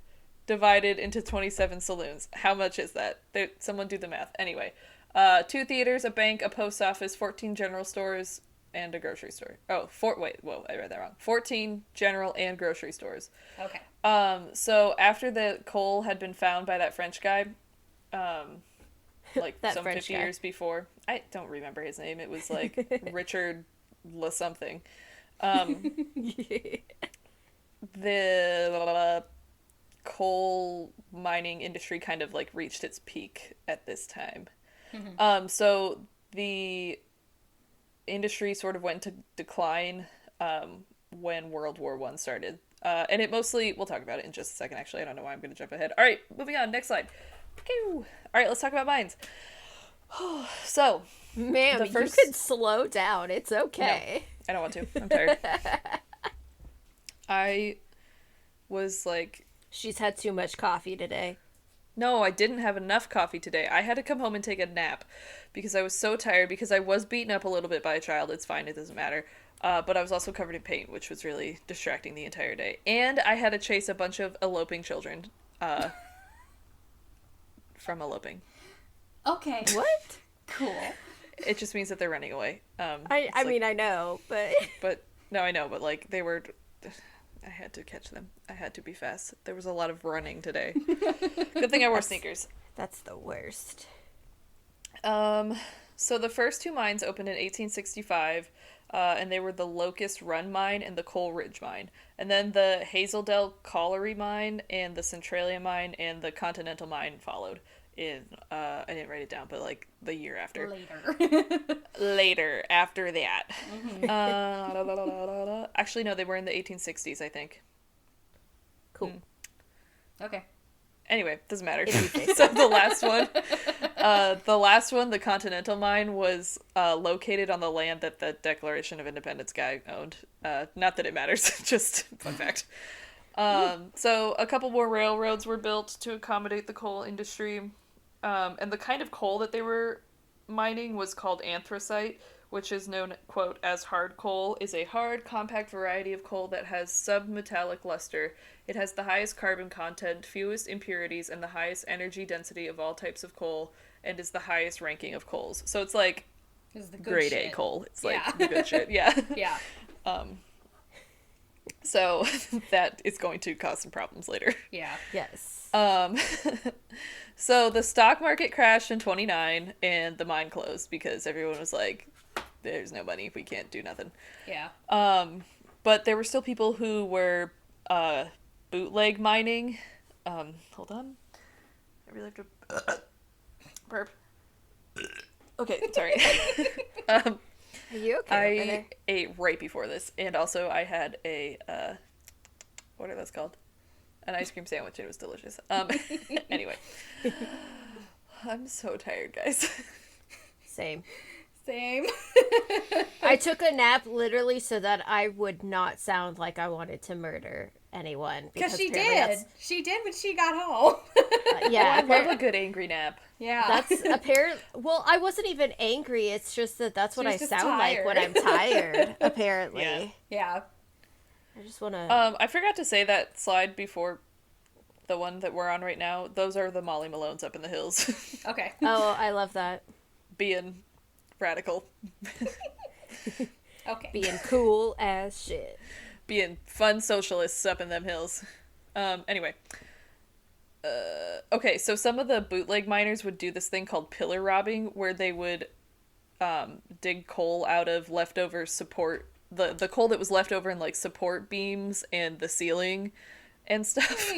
[SPEAKER 1] divided into 27 saloons. How much is that? Someone do the math. Anyway, 2 theaters, a bank, a post office, 14 general stores, and a grocery store. Oh, I read that wrong. 14 general and grocery stores.
[SPEAKER 2] Okay.
[SPEAKER 1] So after the coal had been found by that French guy, like
[SPEAKER 3] That
[SPEAKER 1] some
[SPEAKER 3] French
[SPEAKER 1] 50
[SPEAKER 3] guy.
[SPEAKER 1] years before, I don't remember his name. It was like Richard La something. The coal mining industry kind of like reached its peak at this time. So the industry sort of went to decline when World War I started. And it mostly, we'll talk about it in just a second, actually. I don't know why I'm going to jump ahead. All right, moving on. Next slide. All right, let's talk about mines. So,
[SPEAKER 3] Ma'am,
[SPEAKER 1] the first...
[SPEAKER 3] you could slow down. It's okay.
[SPEAKER 1] No, I don't want to. I'm tired. I was like...
[SPEAKER 3] She's had too much coffee today.
[SPEAKER 1] No, I didn't have enough coffee today. I had to come home and take a nap because I was so tired, because I was beaten up a little bit by a child. It's fine, it doesn't matter. But I was also covered in paint, which was really distracting the entire day. And I had to chase a bunch of eloping children from eloping.
[SPEAKER 2] Okay.
[SPEAKER 3] What?
[SPEAKER 2] Cool.
[SPEAKER 1] It just means that they're running away.
[SPEAKER 3] I mean, I know, but...
[SPEAKER 1] But, no, I know, but, like, they were... I had to catch them. I had to be fast. There was a lot of running today. Good thing I wore sneakers.
[SPEAKER 3] That's the worst.
[SPEAKER 1] So the first two mines opened in 1865, and they were the Locust Run mine and the Coal Ridge mine. And then the Hazeldale Colliery mine and the Centralia mine and the Continental mine followed in, I didn't write it down, but like the year after. Later, after that. Actually, no, they were in the 1860s, I think.
[SPEAKER 3] Cool.
[SPEAKER 2] Okay.
[SPEAKER 1] Anyway, doesn't matter. So the last one, the Continental mine, was located on the land that the Declaration of Independence guy owned. Not that it matters, just fun fact. So a couple more railroads were built to accommodate the coal industry. And the kind of coal that they were mining was called anthracite, which is known, quote, as hard coal, is a hard, compact variety of coal that has submetallic luster. It has the highest carbon content, fewest impurities, and the highest energy density of all types of coal, and is the highest ranking of coals. So it's like grade
[SPEAKER 2] shit.
[SPEAKER 1] A coal. It's like the good shit. Yeah.
[SPEAKER 2] Yeah.
[SPEAKER 1] So that is going to cause some problems later.
[SPEAKER 2] Yeah.
[SPEAKER 3] Yes.
[SPEAKER 1] So the stock market crashed in 29 and the mine closed because everyone was like, there's no money, we can't do nothing.
[SPEAKER 2] Yeah.
[SPEAKER 1] But there were still people who were bootleg mining. Hold on. I really have to burp. Okay, sorry.
[SPEAKER 3] Are you okay?
[SPEAKER 1] I ate right before this, and also I had a what are those called? An ice cream sandwich. It was delicious. Anyway, I'm so tired, guys.
[SPEAKER 3] Same.
[SPEAKER 2] I
[SPEAKER 3] took a nap literally so that I would not sound like I wanted to murder anyone.
[SPEAKER 2] Because she did. She did when she got home.
[SPEAKER 3] Yeah.
[SPEAKER 1] I love a good angry nap.
[SPEAKER 2] Yeah.
[SPEAKER 3] That's apparent. Well, I wasn't even angry. It's just that's what I sound like when I'm tired, apparently.
[SPEAKER 2] Yeah.
[SPEAKER 3] I just want to...
[SPEAKER 1] I forgot to say that slide before the one that we're on right now. Those are the Molly Malones up in the hills.
[SPEAKER 2] Okay.
[SPEAKER 3] Oh, I love that.
[SPEAKER 1] Being radical.
[SPEAKER 2] Okay.
[SPEAKER 3] Being cool as shit.
[SPEAKER 1] Being fun socialists up in them hills. Anyway. Okay, so some of the bootleg miners would do this thing called pillar robbing, where they would dig coal out of leftover support, the coal that was left over in like support beams and the ceiling and stuff,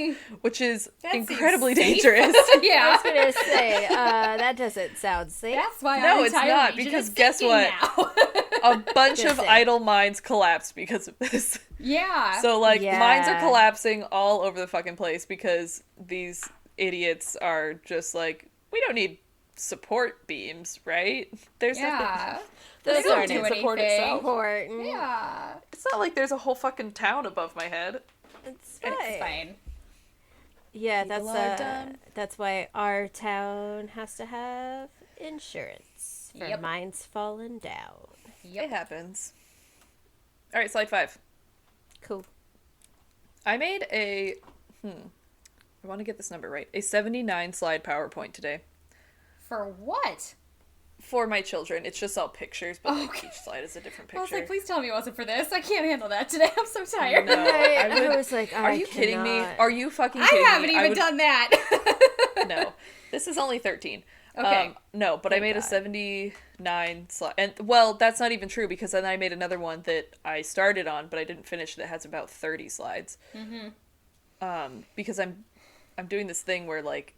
[SPEAKER 1] which is incredibly dangerous.
[SPEAKER 2] Yeah.
[SPEAKER 3] I was gonna say, that doesn't sound safe.
[SPEAKER 2] That's why
[SPEAKER 1] No,
[SPEAKER 2] our
[SPEAKER 1] it's
[SPEAKER 2] entire
[SPEAKER 1] not,
[SPEAKER 2] region
[SPEAKER 1] because
[SPEAKER 2] is
[SPEAKER 1] guess
[SPEAKER 2] sinking
[SPEAKER 1] what?
[SPEAKER 2] now.
[SPEAKER 1] A bunch
[SPEAKER 3] Just
[SPEAKER 1] of
[SPEAKER 3] say.
[SPEAKER 1] idle mines collapsed because of this.
[SPEAKER 2] Yeah.
[SPEAKER 1] So, like,
[SPEAKER 3] Yeah.
[SPEAKER 1] mines are collapsing all over the fucking place because these idiots are just like, we don't need support beams, right? There's
[SPEAKER 2] yeah.
[SPEAKER 3] Those
[SPEAKER 2] don't
[SPEAKER 3] aren't
[SPEAKER 2] do
[SPEAKER 1] support
[SPEAKER 2] anything.
[SPEAKER 1] itself.
[SPEAKER 3] important.
[SPEAKER 2] Yeah.
[SPEAKER 1] It's not like there's a whole fucking town above my head.
[SPEAKER 3] It's
[SPEAKER 2] It's
[SPEAKER 3] fine.
[SPEAKER 2] fine.
[SPEAKER 3] Yeah,
[SPEAKER 1] People are dumb.
[SPEAKER 3] that's why our town has to have insurance for
[SPEAKER 2] Yep.
[SPEAKER 3] mines falling down.
[SPEAKER 1] It happens. All right, slide 5.
[SPEAKER 3] Cool.
[SPEAKER 1] I made I want to get this number right. A 79 slide PowerPoint today.
[SPEAKER 2] For what?
[SPEAKER 1] For my children. It's just all pictures, but like
[SPEAKER 2] Okay.
[SPEAKER 1] each slide is a different
[SPEAKER 2] I was
[SPEAKER 1] picture.
[SPEAKER 2] like, please tell me it wasn't for this. I can't handle that today. I'm so tired.
[SPEAKER 1] No, I would-
[SPEAKER 3] I was like,
[SPEAKER 1] Are you kidding me? Are you fucking
[SPEAKER 2] I
[SPEAKER 1] kidding me?
[SPEAKER 2] haven't even done that.
[SPEAKER 1] No. This is only 13.
[SPEAKER 2] Okay.
[SPEAKER 1] No, but I
[SPEAKER 2] Thank
[SPEAKER 1] made a
[SPEAKER 2] God.
[SPEAKER 1] 79 slide. And, well, that's not even true because then I made another one that I started on, but I didn't finish that has about 30 slides. Mm-hmm. Because I'm doing this thing where, like,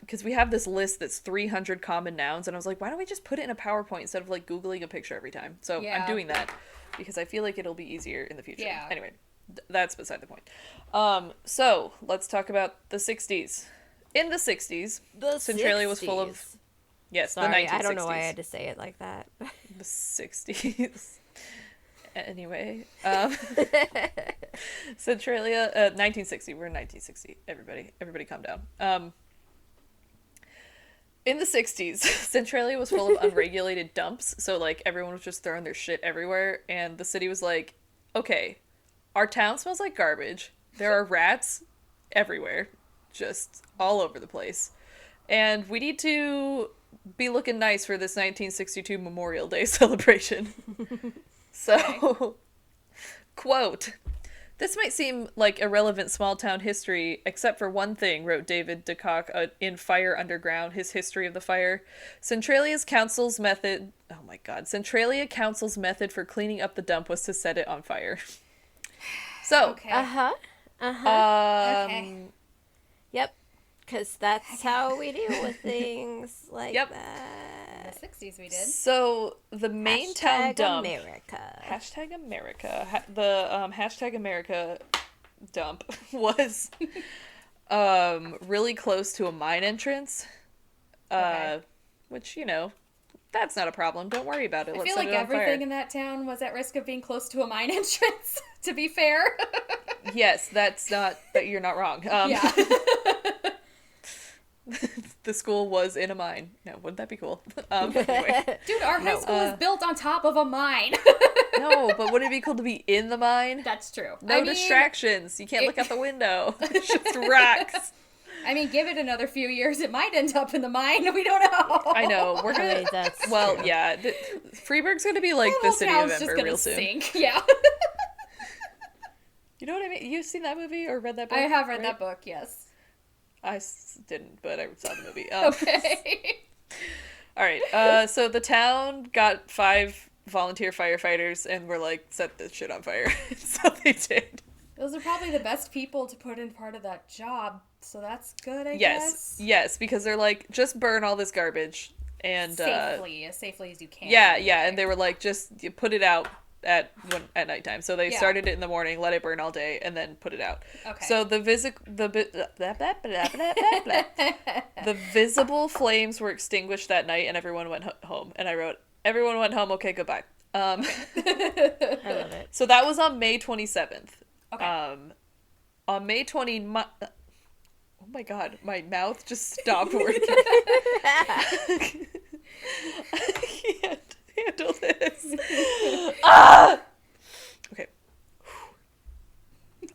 [SPEAKER 1] because we have this list that's 300 common nouns, and I was like, why don't we just put it in a PowerPoint instead of, like, Googling a picture every time? So
[SPEAKER 2] Yeah.
[SPEAKER 1] I'm doing that because I feel like it'll be easier in the future.
[SPEAKER 2] Yeah.
[SPEAKER 1] Anyway, that's beside the point. So let's talk about the 60s. In the 60s, Centralia was full of Yes, the
[SPEAKER 3] Sorry,
[SPEAKER 1] 1960s.
[SPEAKER 3] I don't know why I had to say it like that.
[SPEAKER 1] The 60s. Anyway, Centralia, 1960. We're in 1960. Everybody calm down. In the 60s, Centralia was full of unregulated dumps, so, like, everyone was just throwing their shit everywhere, and the city was like, okay, our town smells like garbage, there are rats everywhere, just all over the place, and we need to be looking nice for this 1962 Memorial Day celebration. So, quote, "This might seem like irrelevant small-town history, except for one thing," wrote David DeCock in Fire Underground, his history of the fire. Centralia Council's method for cleaning up the dump was to set it on fire. So,
[SPEAKER 2] Okay.
[SPEAKER 3] Okay. Yep. Because that's how we deal with things like that.
[SPEAKER 2] In the 60s we did.
[SPEAKER 1] So, the main town dump...
[SPEAKER 3] America.
[SPEAKER 1] Hashtag America. Hashtag America dump was really close to a mine entrance. Which, you know, that's not a problem. Don't worry about it.
[SPEAKER 2] I
[SPEAKER 1] Let's
[SPEAKER 2] feel
[SPEAKER 1] set
[SPEAKER 2] like
[SPEAKER 1] it on
[SPEAKER 2] everything
[SPEAKER 1] fire.
[SPEAKER 2] in that town was at risk of being close to a mine entrance, to be fair.
[SPEAKER 1] Yes, you're not wrong.
[SPEAKER 2] Yeah.
[SPEAKER 1] The school was in a mine. No, wouldn't that be cool? Anyway.
[SPEAKER 2] Dude, our high school is built on top of a mine.
[SPEAKER 1] No, but wouldn't it be cool to be in the mine?
[SPEAKER 2] That's true.
[SPEAKER 1] No distractions. You can't look out the window. It's just rocks.
[SPEAKER 2] I mean, give it another few years, it might end up in the mine. We don't know.
[SPEAKER 1] I know. We're gonna.
[SPEAKER 3] I mean, that's
[SPEAKER 1] well,
[SPEAKER 3] true.
[SPEAKER 1] yeah. Freeburg's gonna be like the
[SPEAKER 2] whole
[SPEAKER 1] city of
[SPEAKER 2] town's
[SPEAKER 1] Ember
[SPEAKER 2] just gonna
[SPEAKER 1] real soon.
[SPEAKER 2] sink. Yeah.
[SPEAKER 1] You know what I mean? You've seen that movie or read that book?
[SPEAKER 2] I have read
[SPEAKER 1] right?
[SPEAKER 2] that book, yes.
[SPEAKER 1] Didn't, but I saw the movie.
[SPEAKER 2] Okay.
[SPEAKER 1] All right. So the town got 5 volunteer firefighters, and we're like, set this shit on fire. So they did.
[SPEAKER 2] Those are probably the best people to put in part of that job, so that's good, I guess.
[SPEAKER 1] Yes, because they're like, just burn all this garbage. And
[SPEAKER 2] safely as you can.
[SPEAKER 1] Yeah, and they were like, just you put it out at nighttime. So they started it in the morning, let it burn all day, and then put it out.
[SPEAKER 2] Okay.
[SPEAKER 1] So the visible flames were extinguished that night, and everyone went home. And I wrote, everyone went home. Okay, goodbye.
[SPEAKER 3] I love it.
[SPEAKER 1] So that was on May 27th.
[SPEAKER 2] Okay.
[SPEAKER 1] On May 20. Oh my god, my mouth just stopped working. I can't handle this. Okay.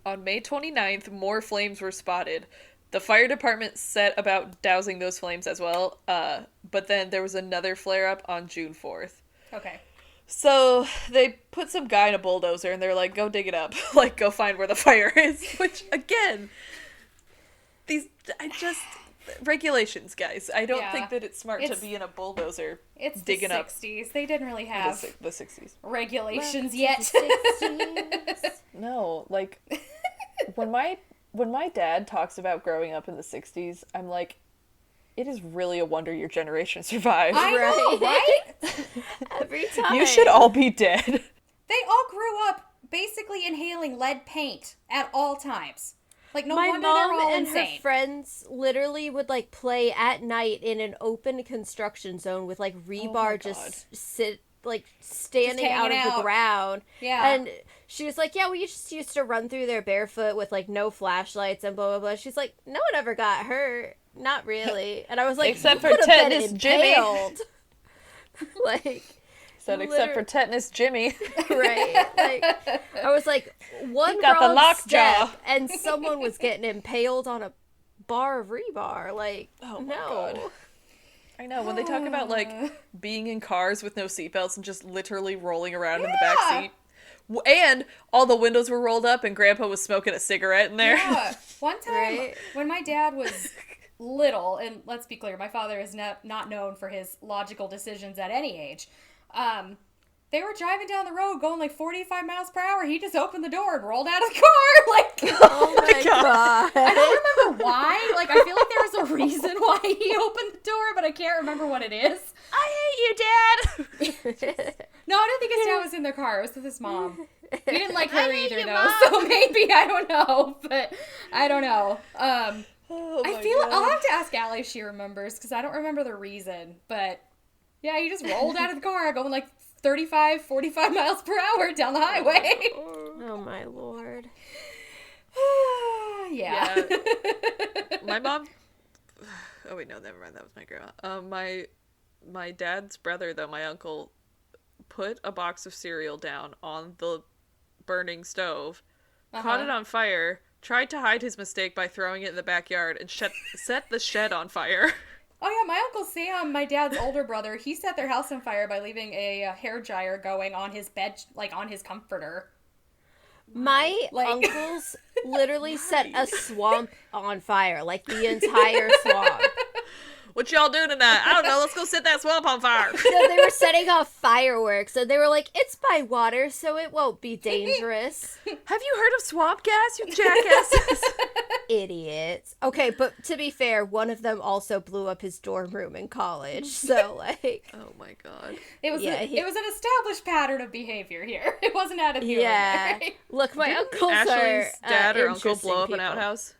[SPEAKER 1] On May 29th, more flames were spotted. The fire department set about dousing those flames as well, but then there was another flare-up on June 4th.
[SPEAKER 2] Okay.
[SPEAKER 1] So they put some guy in a bulldozer and they're like, go dig it up. Like, go find where the fire is. Which, again, regulations, guys. I don't think that it's smart to be in a bulldozer digging up.
[SPEAKER 2] It's the 60s. They didn't really have
[SPEAKER 1] the 60s.
[SPEAKER 2] regulations yet.
[SPEAKER 1] No, like, when my dad talks about growing up in the 60s, I'm like, it is really a wonder your generation survived.
[SPEAKER 2] I know, right?
[SPEAKER 3] Every time.
[SPEAKER 1] You should all be dead.
[SPEAKER 2] They all grew up basically inhaling lead paint at all times. Like, no
[SPEAKER 3] My
[SPEAKER 2] wonder they're
[SPEAKER 3] mom
[SPEAKER 2] all
[SPEAKER 3] and
[SPEAKER 2] insane.
[SPEAKER 3] her friends literally would like play at night in an open construction zone with like rebar just standing out of the ground.
[SPEAKER 2] Yeah.
[SPEAKER 3] And she was like, yeah, we just used to run through there barefoot with like no flashlights and blah blah blah. She's like, no one ever got hurt. Not really. And I was like,
[SPEAKER 1] except
[SPEAKER 3] you
[SPEAKER 1] for
[SPEAKER 3] could have been
[SPEAKER 1] tetanus Jimmy.
[SPEAKER 3] impaled. Like,
[SPEAKER 1] Said except for tetanus Jimmy.
[SPEAKER 3] right? Like, I was like, one
[SPEAKER 1] got the
[SPEAKER 3] wrong
[SPEAKER 1] lockjaw.
[SPEAKER 3] step and someone was getting impaled on a bar of rebar. Like,
[SPEAKER 1] Oh my
[SPEAKER 3] no.
[SPEAKER 1] God. I know, when they talk about, like, being in cars with no seatbelts and just literally rolling around in the back seat. And all the windows were rolled up and Grandpa was smoking a cigarette in there.
[SPEAKER 2] Yeah. One time,
[SPEAKER 3] Right?
[SPEAKER 2] when my dad was little, and let's be clear, my father is not known for his logical decisions at any age. They were driving down the road going like 45 miles per hour. He just opened the door and rolled out of the car. Like,
[SPEAKER 3] Oh my God.
[SPEAKER 2] I don't remember why. Like, I feel like there was a reason why he opened the door, but I can't remember what it is.
[SPEAKER 1] I hate you, Dad!
[SPEAKER 2] No, I don't think his dad was in the car. It was with his mom. He didn't like her
[SPEAKER 3] I hate
[SPEAKER 2] either,
[SPEAKER 3] you,
[SPEAKER 2] though.
[SPEAKER 3] Mom.
[SPEAKER 2] So maybe, I don't know. But I don't know.
[SPEAKER 1] Oh
[SPEAKER 2] I
[SPEAKER 1] my
[SPEAKER 2] feel
[SPEAKER 1] God.
[SPEAKER 2] I'll have to ask Allie if she remembers because I don't remember the reason. But yeah, he just rolled out of the car going like 35, 45 miles per hour down the highway.
[SPEAKER 3] Oh my lord.
[SPEAKER 2] Yeah.
[SPEAKER 1] My mom. Oh wait, no, never mind. That was my grandma. My dad's brother, though, my uncle, put a box of cereal down on the burning stove, caught it on fire, tried to hide his mistake by throwing it in the backyard, and set the shed on fire.
[SPEAKER 2] Oh yeah, my Uncle Sam, my dad's older brother, he set their house on fire by leaving a hair dryer going on his bed, like on his comforter.
[SPEAKER 3] My
[SPEAKER 2] Like-
[SPEAKER 3] uncles literally set a swamp on fire, like the entire swamp.
[SPEAKER 1] What y'all doing tonight? I don't know. Let's go set that swamp on fire.
[SPEAKER 3] So they were setting off fireworks, and they were like, "It's by water, so it won't be dangerous."
[SPEAKER 1] Have you heard of swamp gas, you jackasses?
[SPEAKER 3] Idiots. Okay, but to be fair, one of them also blew up his dorm room in college, so like,
[SPEAKER 1] Oh my God.
[SPEAKER 2] It was
[SPEAKER 3] Yeah,
[SPEAKER 2] it was an established pattern of behavior here. It wasn't out of the
[SPEAKER 3] yeah.
[SPEAKER 2] ordinary.
[SPEAKER 3] Look, my uncles
[SPEAKER 1] Ashley's
[SPEAKER 3] are
[SPEAKER 1] dad or uncle
[SPEAKER 3] interesting
[SPEAKER 1] blow up an
[SPEAKER 3] people.
[SPEAKER 1] outhouse?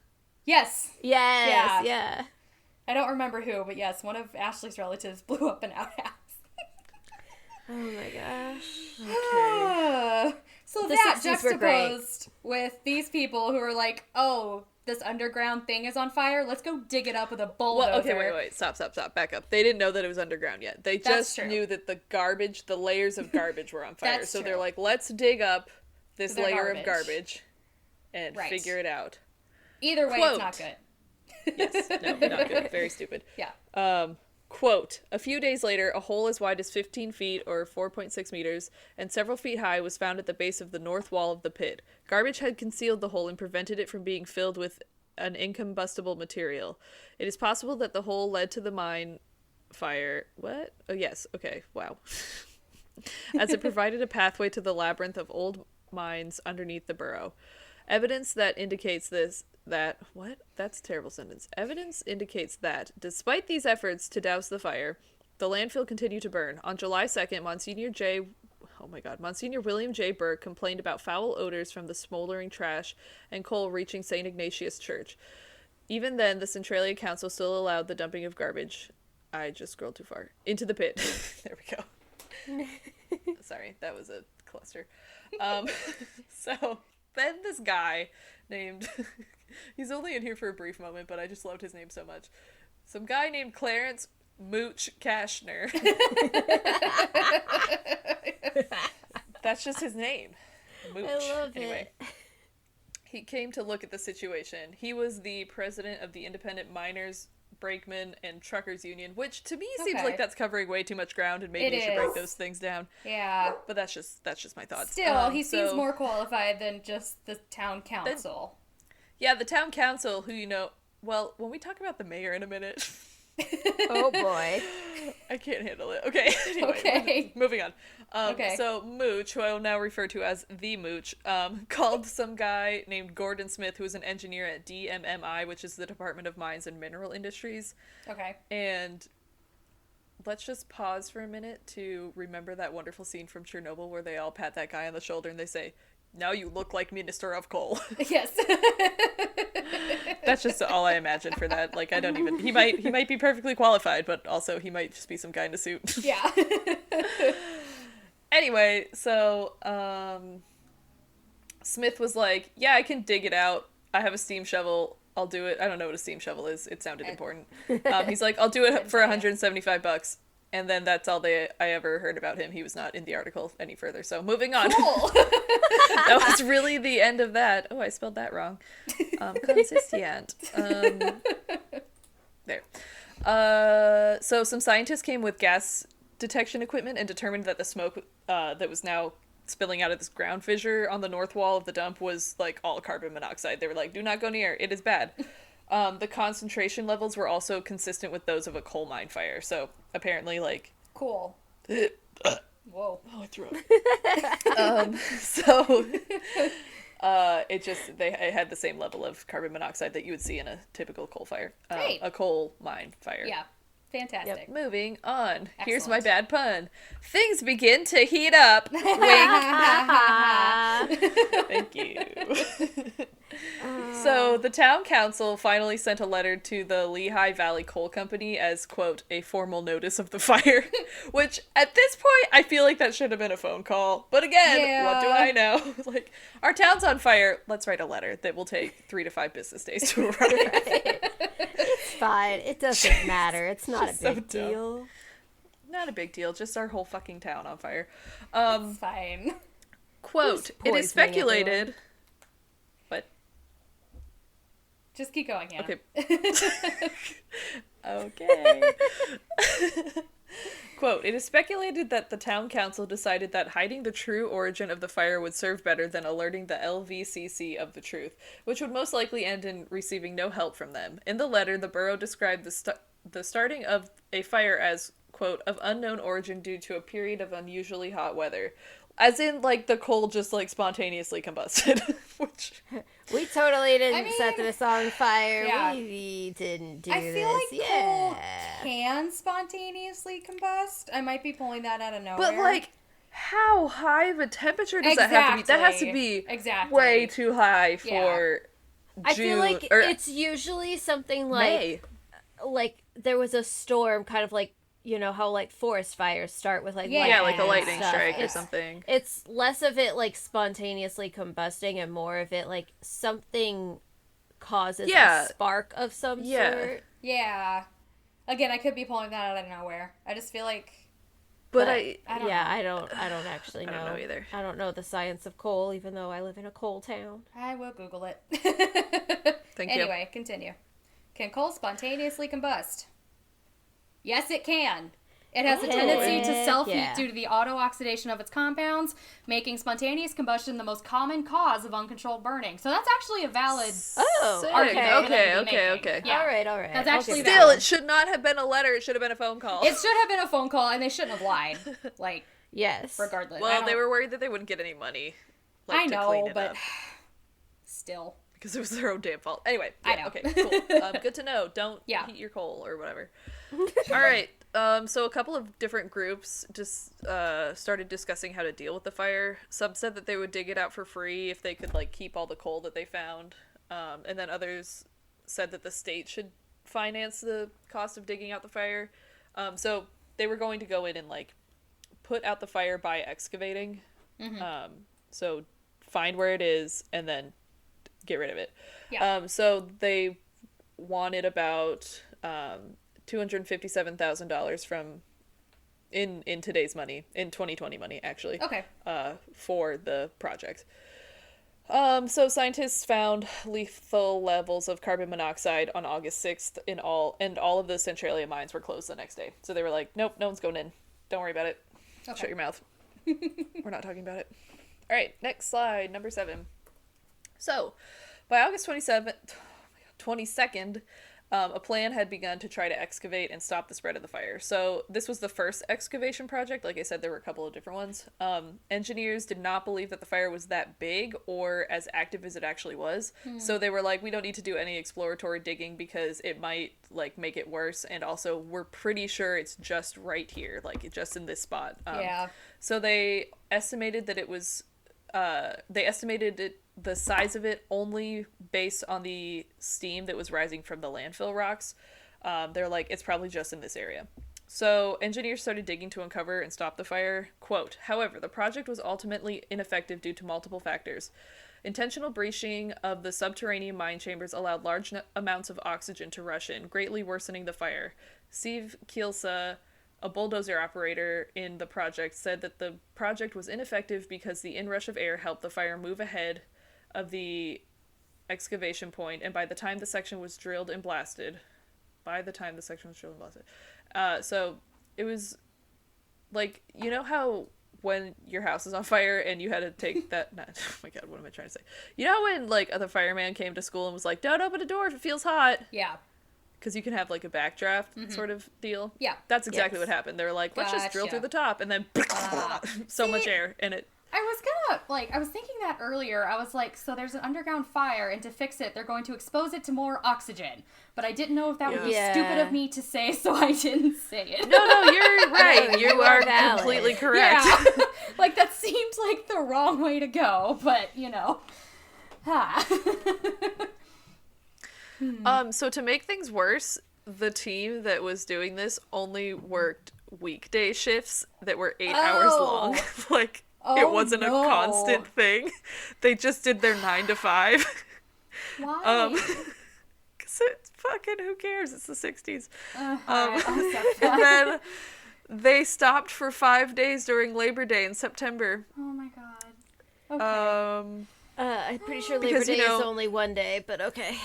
[SPEAKER 2] Yes.
[SPEAKER 3] Yes, yeah.
[SPEAKER 2] I don't remember who, but yes, one of Ashley's relatives blew up an outhouse.
[SPEAKER 3] Oh my gosh.
[SPEAKER 1] Okay.
[SPEAKER 2] So
[SPEAKER 3] The
[SPEAKER 2] that
[SPEAKER 3] 60s were great.
[SPEAKER 2] juxtaposed with these people who are like, oh, this underground thing is on fire. Let's go dig it up with a bulldozer.
[SPEAKER 1] Well, okay, wait. Stop. Back up. They didn't know that it was underground yet. They
[SPEAKER 2] That's
[SPEAKER 1] just
[SPEAKER 2] true.
[SPEAKER 1] knew that the layers of garbage were on fire.
[SPEAKER 2] That's
[SPEAKER 1] So
[SPEAKER 2] true.
[SPEAKER 1] they're like, let's dig up this
[SPEAKER 2] The
[SPEAKER 1] layer of
[SPEAKER 2] garbage.
[SPEAKER 1] garbage and
[SPEAKER 2] Right.
[SPEAKER 1] figure it out.
[SPEAKER 2] Either way,
[SPEAKER 1] Quote.
[SPEAKER 2] it's not good.
[SPEAKER 1] Yes. No, not good. Very stupid.
[SPEAKER 2] Yeah.
[SPEAKER 1] Quote, a few days later, a hole as wide as 15 feet or 4.6 meters and several feet high was found at the base of the north wall of the pit. Garbage had concealed the hole and prevented it from being filled with an incombustible material. It is possible that the hole led to the mine fire. What? Oh, yes. Okay. Wow. As it provided a pathway to the labyrinth of old mines underneath the burrow. Evidence that indicates that's a terrible sentence. Evidence indicates that, despite these efforts to douse the fire, the landfill continued to burn. On July 2nd, Monsignor William J. Burke complained about foul odors from the smoldering trash and coal reaching St. Ignatius Church. Even then, the Centralia Council still allowed the dumping of garbage. I just scrolled too far. Into the pit. There we go. Sorry, that was a cluster. So then this guy named he's only in here for a brief moment, but I just loved his name so much. Some guy named Clarence Mooch Kashner. That's just his name. Mooch.
[SPEAKER 3] I love
[SPEAKER 1] Anyway,
[SPEAKER 3] it.
[SPEAKER 1] he came to look at the situation. He was the president of the Independent Miners, Brakemen, and Truckers Union, which to me seems
[SPEAKER 2] Okay.
[SPEAKER 1] like that's covering way too much ground, and maybe
[SPEAKER 2] It
[SPEAKER 1] you should break
[SPEAKER 2] is.
[SPEAKER 1] those things down.
[SPEAKER 2] Yeah.
[SPEAKER 1] But that's just my thoughts.
[SPEAKER 2] Still, he seems
[SPEAKER 1] So-
[SPEAKER 2] more qualified than just the town council.
[SPEAKER 1] Yeah, the town council, who well, when we talk about the mayor in a minute,
[SPEAKER 3] Oh boy.
[SPEAKER 1] I can't handle it. Okay, anyway,
[SPEAKER 2] Okay.
[SPEAKER 1] moving on.
[SPEAKER 2] Okay.
[SPEAKER 1] So Mooch, who I will now refer to as the Mooch, called some guy named Gordon Smith, who was an engineer at DMMI, which is the Department of Mines and Mineral Industries.
[SPEAKER 2] Okay.
[SPEAKER 1] And let's just pause for a minute to remember that wonderful scene from Chernobyl where they all pat that guy on the shoulder and they say, "Now you look like Minister of Coal."
[SPEAKER 2] Yes.
[SPEAKER 1] That's just all I imagine for that. Like, I don't even. He might be perfectly qualified, but also he might just be some guy in a suit.
[SPEAKER 2] Yeah.
[SPEAKER 1] Anyway, so Smith was like, "Yeah, I can dig it out. I have a steam shovel. I'll do it." I don't know what a steam shovel is. It sounded important. He's like, "I'll do it for $175." And then that's all I ever heard about him. He was not in the article any further. So moving on.
[SPEAKER 2] Cool.
[SPEAKER 1] That was really the end of that. Oh, I spelled that wrong. Consistent. There. So some scientists came with gas detection equipment and determined that the smoke that was now spilling out of this ground fissure on the north wall of the dump was like all carbon monoxide. They were like, "Do not go near. It is bad." The concentration levels were also consistent with those of a coal mine fire. So apparently, like,
[SPEAKER 2] Cool. Whoa.
[SPEAKER 1] oh, I threw up. So it had the same level of carbon monoxide that you would see in a typical coal fire,
[SPEAKER 2] Great.
[SPEAKER 1] a coal mine fire.
[SPEAKER 2] Yeah. Fantastic.
[SPEAKER 1] Moving on. Here's my
[SPEAKER 2] Excellent.
[SPEAKER 1] bad pun. Things begin to heat up. Wink. Thank you. So the town council finally sent a letter to the Lehigh Valley Coal Company as, quote, a formal notice of the fire, which at this point I feel like that should have been a phone call. But again, what do I know? Like, our town's on fire. Let's write a letter that will take 3 to 5 business days to arrive.
[SPEAKER 3] It's fine. It doesn't matter. It's not a
[SPEAKER 1] So
[SPEAKER 3] big
[SPEAKER 1] dumb.
[SPEAKER 3] deal.
[SPEAKER 1] Not a big deal. Just our whole fucking town on fire.
[SPEAKER 2] It's fine.
[SPEAKER 1] Quote,
[SPEAKER 3] Who's
[SPEAKER 1] it is
[SPEAKER 3] poisoning
[SPEAKER 1] speculated... What?
[SPEAKER 2] Just keep going, Hannah.
[SPEAKER 1] Okay. Okay. Quote, it is speculated that the town council decided that hiding the true origin of the fire would serve better than alerting the LVCC of the truth, which would most likely end in receiving no help from them. In the letter, the borough described the starting of a fire as, quote, of unknown origin due to a period of unusually hot weather. As in, like, the coal just, like, spontaneously combusted. Which...
[SPEAKER 3] We totally didn't
[SPEAKER 2] I
[SPEAKER 3] set
[SPEAKER 2] mean,
[SPEAKER 3] this on fire.
[SPEAKER 2] yeah.
[SPEAKER 3] We didn't do
[SPEAKER 2] I
[SPEAKER 3] this.
[SPEAKER 2] feel like coal
[SPEAKER 3] Yeah.
[SPEAKER 2] can spontaneously combust. I might be pulling that out of nowhere.
[SPEAKER 1] But, like, how high of a temperature does that have to be? That has to be way too high for June.
[SPEAKER 3] I feel like
[SPEAKER 1] or
[SPEAKER 3] it's usually something like
[SPEAKER 1] May.
[SPEAKER 3] like there was a storm, kind of like, you know how like forest fires start with like
[SPEAKER 2] Yeah,
[SPEAKER 1] like a
[SPEAKER 3] and
[SPEAKER 1] lightning
[SPEAKER 3] stuff.
[SPEAKER 1] strike or
[SPEAKER 3] It's-
[SPEAKER 1] something.
[SPEAKER 3] It's less of it like spontaneously combusting and more of it like something causes
[SPEAKER 1] Yeah.
[SPEAKER 3] a spark of some
[SPEAKER 1] Yeah.
[SPEAKER 3] sort.
[SPEAKER 2] Yeah. Again, I could be pulling that out of nowhere. I just feel like
[SPEAKER 1] But
[SPEAKER 2] I don't know.
[SPEAKER 3] I don't actually know.
[SPEAKER 1] I don't know either.
[SPEAKER 3] I don't know the science of coal, even though I live in a coal town.
[SPEAKER 2] I will Google it.
[SPEAKER 1] Thank you.
[SPEAKER 2] Anyway, continue. Can coal spontaneously combust? Yes, it can. It has a tendency to
[SPEAKER 3] heck
[SPEAKER 2] self-heat
[SPEAKER 3] yeah.
[SPEAKER 2] due to the auto-oxidation of its compounds, making spontaneous combustion the most common cause of uncontrolled burning. So that's actually a valid...
[SPEAKER 3] Oh,
[SPEAKER 1] Sick.
[SPEAKER 2] argument for them to be
[SPEAKER 1] Okay,
[SPEAKER 2] making.
[SPEAKER 1] okay.
[SPEAKER 2] Yeah.
[SPEAKER 3] All right.
[SPEAKER 2] That's
[SPEAKER 3] I'll
[SPEAKER 2] actually
[SPEAKER 3] give it
[SPEAKER 1] Still,
[SPEAKER 3] that.
[SPEAKER 1] it should not have been a letter. It should have been a phone call.
[SPEAKER 2] It should have been a phone call, and they shouldn't have lied. Like,
[SPEAKER 3] Yes.
[SPEAKER 2] regardless. I
[SPEAKER 1] Well, they
[SPEAKER 2] don't-
[SPEAKER 1] were worried that they wouldn't get any money. Like,
[SPEAKER 2] I
[SPEAKER 1] to
[SPEAKER 2] know,
[SPEAKER 1] clean it
[SPEAKER 2] but
[SPEAKER 1] up,
[SPEAKER 2] still.
[SPEAKER 1] because it was their own damn fault. Anyway,
[SPEAKER 2] I
[SPEAKER 1] yeah,
[SPEAKER 2] know.
[SPEAKER 1] okay, cool. Good to know. Don't
[SPEAKER 2] Yeah.
[SPEAKER 1] heat your coal or whatever. All right. So a couple of different groups just started discussing how to deal with the fire. Some said that they would dig it out for free if they could like keep all the coal that they found, and then others said that the state should finance the cost of digging out the fire. So they were going to go in and like put out the fire by excavating. So find where it is and then get rid of it.
[SPEAKER 2] Yeah.
[SPEAKER 1] So they wanted about $257,000 from in today's money, in 2020 money actually.
[SPEAKER 2] Okay.
[SPEAKER 1] For the project. So scientists found lethal levels of carbon monoxide on August 6th and all of the Centralia mines were closed the next day. So they were like, nope, no one's going in. Don't worry about it.
[SPEAKER 2] Okay.
[SPEAKER 1] Shut your mouth. We're not talking about it. All right, next slide, number 7. So, by August 22nd, a plan had begun to try to excavate and stop the spread of the fire. So this was the first excavation project. Like I said, there were a couple of different ones. Engineers did not believe that the fire was that big or as active as it actually was. So they were like, we don't need to do any exploratory digging because it might like make it worse. And also we're pretty sure it's just right here, like just in this spot.
[SPEAKER 2] Yeah.
[SPEAKER 1] So they estimated that it was, the size of it only based on the steam that was rising from the landfill rocks. They're like, it's probably just in this area. So engineers started digging to uncover and stop the fire. Quote, however, the project was ultimately ineffective due to multiple factors. Intentional breaching of the subterranean mine chambers allowed large amounts of oxygen to rush in, greatly worsening the fire. Steve Kielsa, a bulldozer operator in the project, said that the project was ineffective because the inrush of air helped the fire move ahead of the excavation point, and by the time the section was drilled and blasted, so it was like, you know how when your house is on fire and you had to take that oh my god, what am I trying to say? You know when like the fireman came to school and was like, don't open a door if it feels hot,
[SPEAKER 2] Yeah.
[SPEAKER 1] because you can have like a backdraft sort of deal.
[SPEAKER 2] Yeah.
[SPEAKER 1] That's exactly
[SPEAKER 3] Yes.
[SPEAKER 1] what happened. They were like, let's just drill
[SPEAKER 2] Gotcha.
[SPEAKER 1] through the top, and then so much air, and it
[SPEAKER 2] I was thinking that earlier. I was like, so there's an underground fire, and to fix it, they're going to expose it to more oxygen. But I didn't know if that would be
[SPEAKER 3] Yeah.
[SPEAKER 2] stupid of me to say, so I didn't say it.
[SPEAKER 1] No, you're right.
[SPEAKER 3] No,
[SPEAKER 1] you
[SPEAKER 3] you
[SPEAKER 1] are
[SPEAKER 3] are valid.
[SPEAKER 1] completely correct.
[SPEAKER 2] Yeah. Like, that seemed like the wrong way to go, but, you know. Ha.
[SPEAKER 1] So to make things worse, the team that was doing this only worked weekday shifts that were 8 hours long. Like, it
[SPEAKER 2] Oh,
[SPEAKER 1] wasn't
[SPEAKER 2] no.
[SPEAKER 1] a constant thing. They just did their 9 to 5.
[SPEAKER 2] Why?
[SPEAKER 1] Because it's fucking, who cares? It's the 60s.
[SPEAKER 2] I'll accept
[SPEAKER 1] And
[SPEAKER 2] that.
[SPEAKER 1] then they stopped for 5 days during Labor Day in September.
[SPEAKER 2] Oh my god. Okay.
[SPEAKER 3] I'm pretty sure Labor
[SPEAKER 1] Because,
[SPEAKER 3] Day
[SPEAKER 1] you know,
[SPEAKER 3] is only one day, but okay.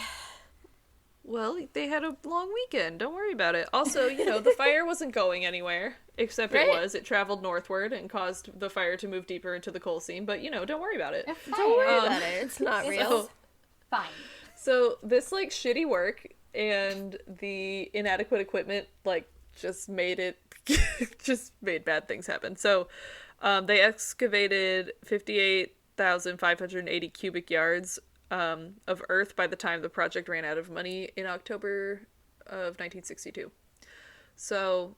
[SPEAKER 1] Well, they had a long weekend. Don't worry about it. Also, you know, the fire wasn't going anywhere, except
[SPEAKER 3] Right.
[SPEAKER 1] it was. It traveled northward and caused the fire to move deeper into the coal seam, but, you know, don't worry about it.
[SPEAKER 2] If
[SPEAKER 3] Don't worry
[SPEAKER 2] fire.
[SPEAKER 3] about it. It's not
[SPEAKER 2] It's
[SPEAKER 3] real.
[SPEAKER 2] Fine.
[SPEAKER 1] So this, like, shitty work and the inadequate equipment, like, just made it, just made bad things happen. So they excavated 58,580 cubic yards of earth by the time the project ran out of money in October of 1962. So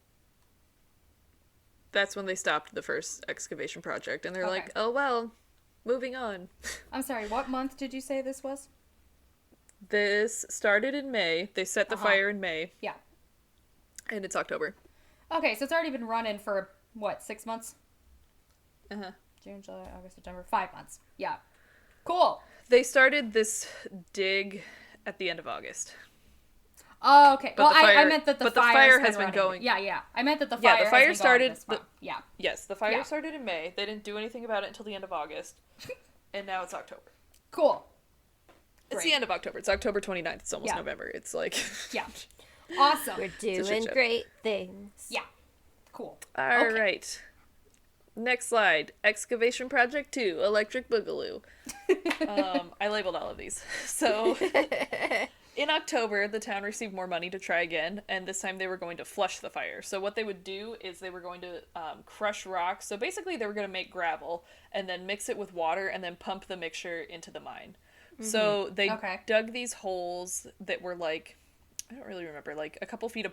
[SPEAKER 1] that's when they stopped the first excavation project, and they're like, oh well, moving on.
[SPEAKER 2] I'm sorry, what month did you say this was?
[SPEAKER 1] This started in May. They set the fire in May,
[SPEAKER 2] Yeah.
[SPEAKER 1] and it's October.
[SPEAKER 2] Okay, so it's already been running for, what, 6 months?
[SPEAKER 1] Uh-huh.
[SPEAKER 2] June, July, August, September. 5 months. Yeah. Cool.
[SPEAKER 1] They started this dig at the end of August.
[SPEAKER 2] Oh, okay.
[SPEAKER 1] But
[SPEAKER 2] Well,
[SPEAKER 1] the fire-
[SPEAKER 2] I meant that the
[SPEAKER 1] but the
[SPEAKER 2] fire
[SPEAKER 1] fire has been
[SPEAKER 2] running.
[SPEAKER 1] going-
[SPEAKER 2] Yeah, yeah. I meant that the
[SPEAKER 1] Yeah,
[SPEAKER 2] fire
[SPEAKER 1] the fire
[SPEAKER 2] has been
[SPEAKER 1] started-
[SPEAKER 2] going this month. Yeah.
[SPEAKER 1] Yes, the fire
[SPEAKER 2] Yeah.
[SPEAKER 1] started in May. They didn't do anything about it until the end of August. And now it's October.
[SPEAKER 2] Cool.
[SPEAKER 1] It's
[SPEAKER 2] Great.
[SPEAKER 1] the end of October. It's October 29th. It's almost
[SPEAKER 2] Yeah.
[SPEAKER 1] November. It's like...
[SPEAKER 2] Yeah. Awesome.
[SPEAKER 3] We're
[SPEAKER 1] a shit
[SPEAKER 3] doing
[SPEAKER 1] show.
[SPEAKER 3] great things.
[SPEAKER 2] Yeah. Cool.
[SPEAKER 1] All
[SPEAKER 2] Okay.
[SPEAKER 1] right. Next slide. Excavation Project 2, Electric Boogaloo. I labeled all of these. So, in October, the town received more money to try again, and this time they were going to flush the fire. So what they would do is they were going to crush rocks. So basically they were going to make gravel, and then mix it with water, and then pump the mixture into the mine. So they
[SPEAKER 2] Okay.
[SPEAKER 1] dug these holes that were like, I don't really remember, like a couple feet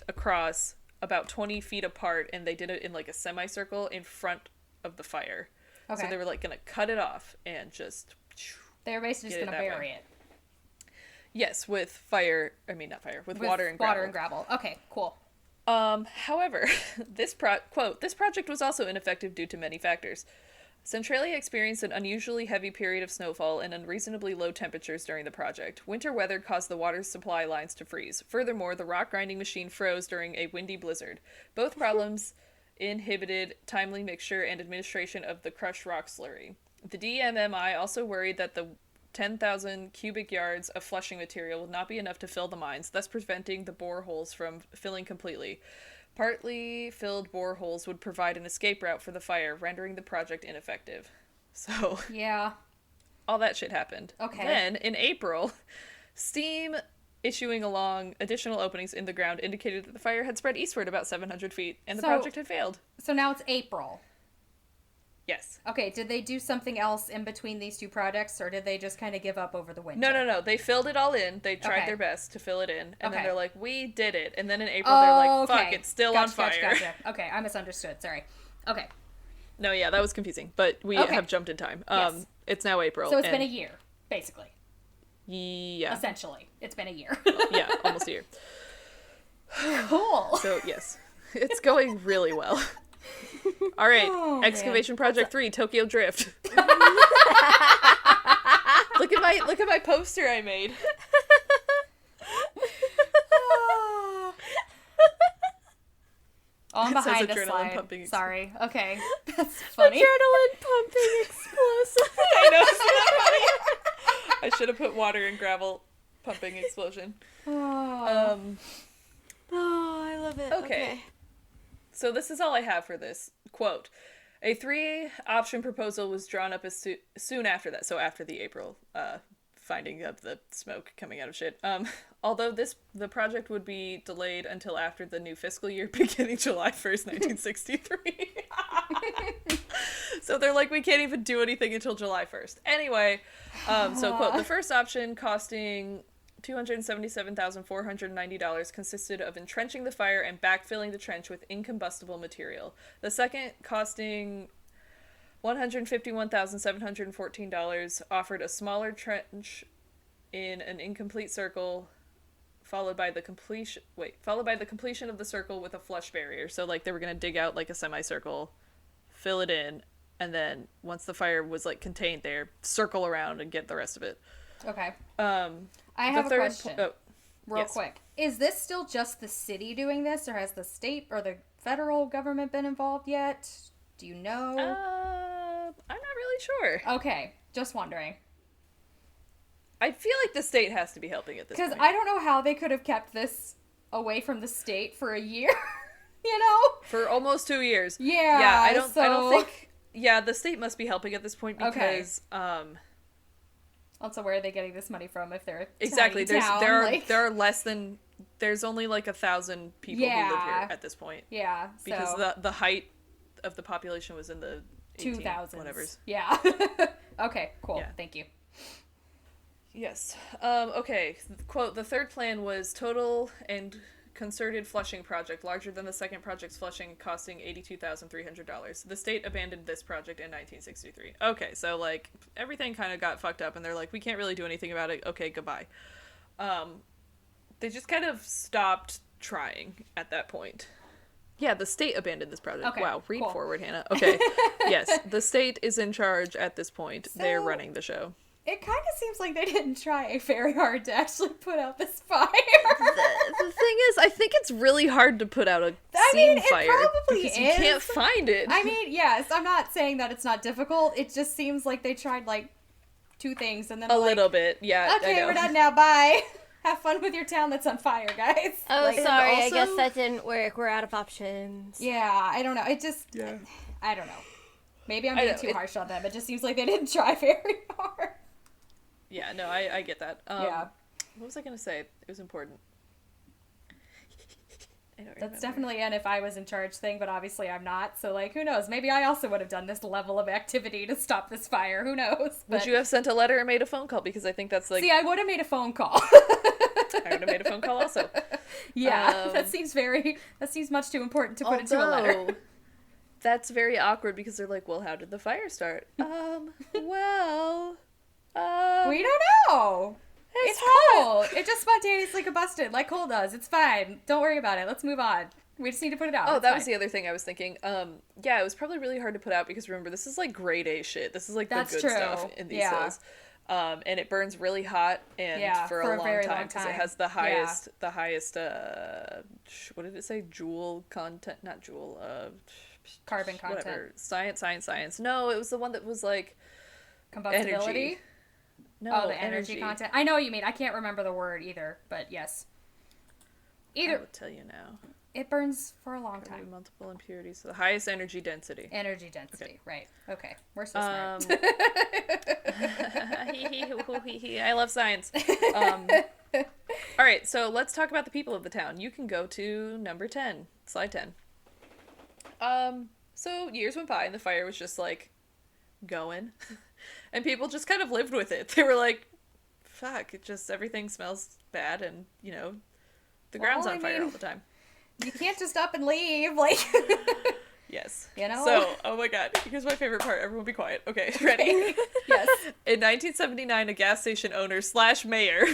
[SPEAKER 1] across, about 20 feet apart, and they did it in like a semicircle in front of the fire.
[SPEAKER 2] Okay.
[SPEAKER 1] So they were like gonna cut it off and just
[SPEAKER 2] They were basically just
[SPEAKER 1] Get it
[SPEAKER 2] going to
[SPEAKER 1] that
[SPEAKER 2] bury
[SPEAKER 1] way.
[SPEAKER 2] it.
[SPEAKER 1] yes, with fire. I mean, not fire, with
[SPEAKER 2] With
[SPEAKER 1] water and gravel.
[SPEAKER 2] Okay, cool.
[SPEAKER 1] However, this project was also ineffective due to many factors. Centralia experienced an unusually heavy period of snowfall and unreasonably low temperatures during the project. Winter weather caused the water supply lines to freeze. Furthermore, the rock grinding machine froze during a windy blizzard. Both problems inhibited timely mixture and administration of the crushed rock slurry. The DMMI also worried that the 10,000 cubic yards of flushing material would not be enough to fill the mines, thus preventing the boreholes from filling completely. Partly filled boreholes would provide an escape route for the fire, rendering the project ineffective. So,
[SPEAKER 2] Yeah.
[SPEAKER 1] all that shit happened.
[SPEAKER 2] Okay.
[SPEAKER 1] Then, in April, steam issuing along additional openings in the ground indicated that the fire had spread eastward about 700 feet, and the
[SPEAKER 2] So-
[SPEAKER 1] project had failed.
[SPEAKER 2] So now it's April.
[SPEAKER 1] Yes.
[SPEAKER 2] Okay, did they do something else in between these two projects, or did they just kind of give up over the winter?
[SPEAKER 1] No. They filled it all in. They tried
[SPEAKER 2] Okay.
[SPEAKER 1] their best to fill it in. And then
[SPEAKER 2] Okay.
[SPEAKER 1] they're like, we did it. And then in April, they're like, fuck,
[SPEAKER 2] okay.
[SPEAKER 1] it's still on fire.
[SPEAKER 2] Gotcha. Okay, I misunderstood. Sorry. Okay.
[SPEAKER 1] No, yeah, that was confusing. But we
[SPEAKER 2] Okay.
[SPEAKER 1] have jumped in time.
[SPEAKER 2] Yes.
[SPEAKER 1] It's now April.
[SPEAKER 2] So it's
[SPEAKER 1] and
[SPEAKER 2] been a year, basically.
[SPEAKER 1] Yeah.
[SPEAKER 2] Essentially. It's been a year.
[SPEAKER 1] Yeah, almost a year.
[SPEAKER 2] Cool.
[SPEAKER 1] So, yes. It's going really well. All right.
[SPEAKER 2] Oh,
[SPEAKER 1] Excavation Project 3, Tokyo Drift. Look at my poster I made.
[SPEAKER 2] Oh, I'm
[SPEAKER 1] It says
[SPEAKER 2] behind the
[SPEAKER 1] adrenaline
[SPEAKER 2] slide.
[SPEAKER 1] pumping
[SPEAKER 2] Sorry. Okay. That's funny.
[SPEAKER 3] Adrenaline pumping explosive.
[SPEAKER 1] I know. Isn't that funny? I should have put water and gravel pumping explosion.
[SPEAKER 2] Oh.
[SPEAKER 3] Oh, I love it.
[SPEAKER 1] Okay. So this is all I have for this. Quote, a 3-option proposal was drawn up as soon after that, so after the April finding of the smoke coming out of shit. Although the project would be delayed until after the new fiscal year beginning July 1st, 1963. So they're like, we can't even do anything until July 1st. Anyway, so quote, the first option costing $277,490 consisted of entrenching the fire and backfilling the trench with incombustible material. The second, costing $151,714 offered a smaller trench in an incomplete circle, followed by the completion of the circle with a flush barrier. So like they were gonna dig out like a semicircle, fill it in, and then once the fire was like contained there, circle around and get the rest of it.
[SPEAKER 2] Okay.
[SPEAKER 1] I
[SPEAKER 2] have a question. Real
[SPEAKER 1] yes.
[SPEAKER 2] quick. Is this still just the city doing this, or has the state or the federal government been involved yet? Do you know?
[SPEAKER 1] I'm not really sure.
[SPEAKER 2] Okay, just wondering.
[SPEAKER 1] I feel like the state has to be helping at this point.
[SPEAKER 2] Because I don't know how they could have kept this away from the state for a year, you know?
[SPEAKER 1] For almost 2 years.
[SPEAKER 2] Yeah.
[SPEAKER 1] Yeah, I don't think... Yeah, the state must be helping at this point because...
[SPEAKER 2] Okay. Also, where are they getting this money from if they're a
[SPEAKER 1] exactly.
[SPEAKER 2] tiny town?
[SPEAKER 1] There are less than... There's only like 1,000 people who live here at this point.
[SPEAKER 2] Yeah,
[SPEAKER 1] because the height of the population was in the
[SPEAKER 2] 2000s.
[SPEAKER 1] Whatevers.
[SPEAKER 2] Yeah. Okay, cool. Yeah. Thank you.
[SPEAKER 1] Yes. Okay. Quote, the third plan was total and concerted flushing project, larger than the second project's flushing, costing $82,300. The state abandoned this project in 1963. Okay, so, like, everything kind of got fucked up, and they're like, we can't really do anything about it. Okay, goodbye. They just kind of stopped trying at that point. Yeah, the state abandoned this project.
[SPEAKER 2] Okay,
[SPEAKER 1] wow, read
[SPEAKER 2] cool.
[SPEAKER 1] forward, Hannah. Okay. Yes, the state is in charge at this point.
[SPEAKER 2] So,
[SPEAKER 1] they're running the show.
[SPEAKER 2] It kind of seems like they didn't try very hard to actually put out this fire.
[SPEAKER 1] The thing is, I think it's really hard to put out a fire.
[SPEAKER 2] It probably
[SPEAKER 1] because
[SPEAKER 2] is.
[SPEAKER 1] You can't find it.
[SPEAKER 2] I mean, yes, I'm not saying that it's not difficult. It just seems like they tried, like, 2 things and then
[SPEAKER 1] a little bit, yeah.
[SPEAKER 2] Okay, we're done now, bye. Have fun with your town that's on fire, guys.
[SPEAKER 3] Oh,
[SPEAKER 2] like,
[SPEAKER 3] sorry,
[SPEAKER 1] also...
[SPEAKER 3] I guess that didn't work. We're out of options.
[SPEAKER 2] Yeah, I don't know. It just...
[SPEAKER 1] Yeah.
[SPEAKER 2] I don't know. Maybe I'm being too harsh on them. It just seems like they didn't try very hard.
[SPEAKER 1] Yeah, no, I get that.
[SPEAKER 2] Yeah.
[SPEAKER 1] What was I going to say? It was important.
[SPEAKER 2] That's definitely an if I was in charge thing, but obviously I'm not. So, like, who knows? Maybe I also would have done this level of activity to stop this fire. Who knows? But...
[SPEAKER 1] Would you have sent a letter or made a phone call? Because I think that's like...
[SPEAKER 2] See, I would have made a phone call.
[SPEAKER 1] I would have made a phone call also.
[SPEAKER 2] Yeah, that seems much too important to put into a letter.
[SPEAKER 1] That's very awkward because they're like, well, how did the fire start? Well...
[SPEAKER 2] we don't know. It's cool. It just spontaneously combusted like coal does. It's fine. Don't worry about it. Let's move on. We just need to put it out.
[SPEAKER 1] Oh, that was the other thing I was thinking. Yeah, it was probably really hard to put out because remember, this is like grade A shit. This is like the good stuff in these hills. And it burns really hot and for a long time because it has the highest, what did it say? Joule content, not joule,
[SPEAKER 2] carbon content.
[SPEAKER 1] Whatever. Science. No, it was the one that was like
[SPEAKER 2] combustibility.
[SPEAKER 1] Energy. No,
[SPEAKER 2] the energy content. I know what you mean. I can't remember the word either, but yes.
[SPEAKER 1] I will tell you now.
[SPEAKER 2] It burns for a long time.
[SPEAKER 1] Multiple impurities. So the highest energy density.
[SPEAKER 2] Energy density, right. Okay. We're so smart.
[SPEAKER 1] I love science. All right, so let's talk about the people of the town. You can go to number 10, slide 10. So years went by and the fire was just like going. And people just kind of lived with it. They were like, fuck, everything smells bad and, the ground's on fire all the time.
[SPEAKER 2] You can't just up and leave, like...
[SPEAKER 1] Yes.
[SPEAKER 2] You know?
[SPEAKER 1] So, oh my god, here's my favorite part. Everyone be quiet. Okay, ready?
[SPEAKER 2] Yes.
[SPEAKER 1] In 1979, a gas station owner / mayor.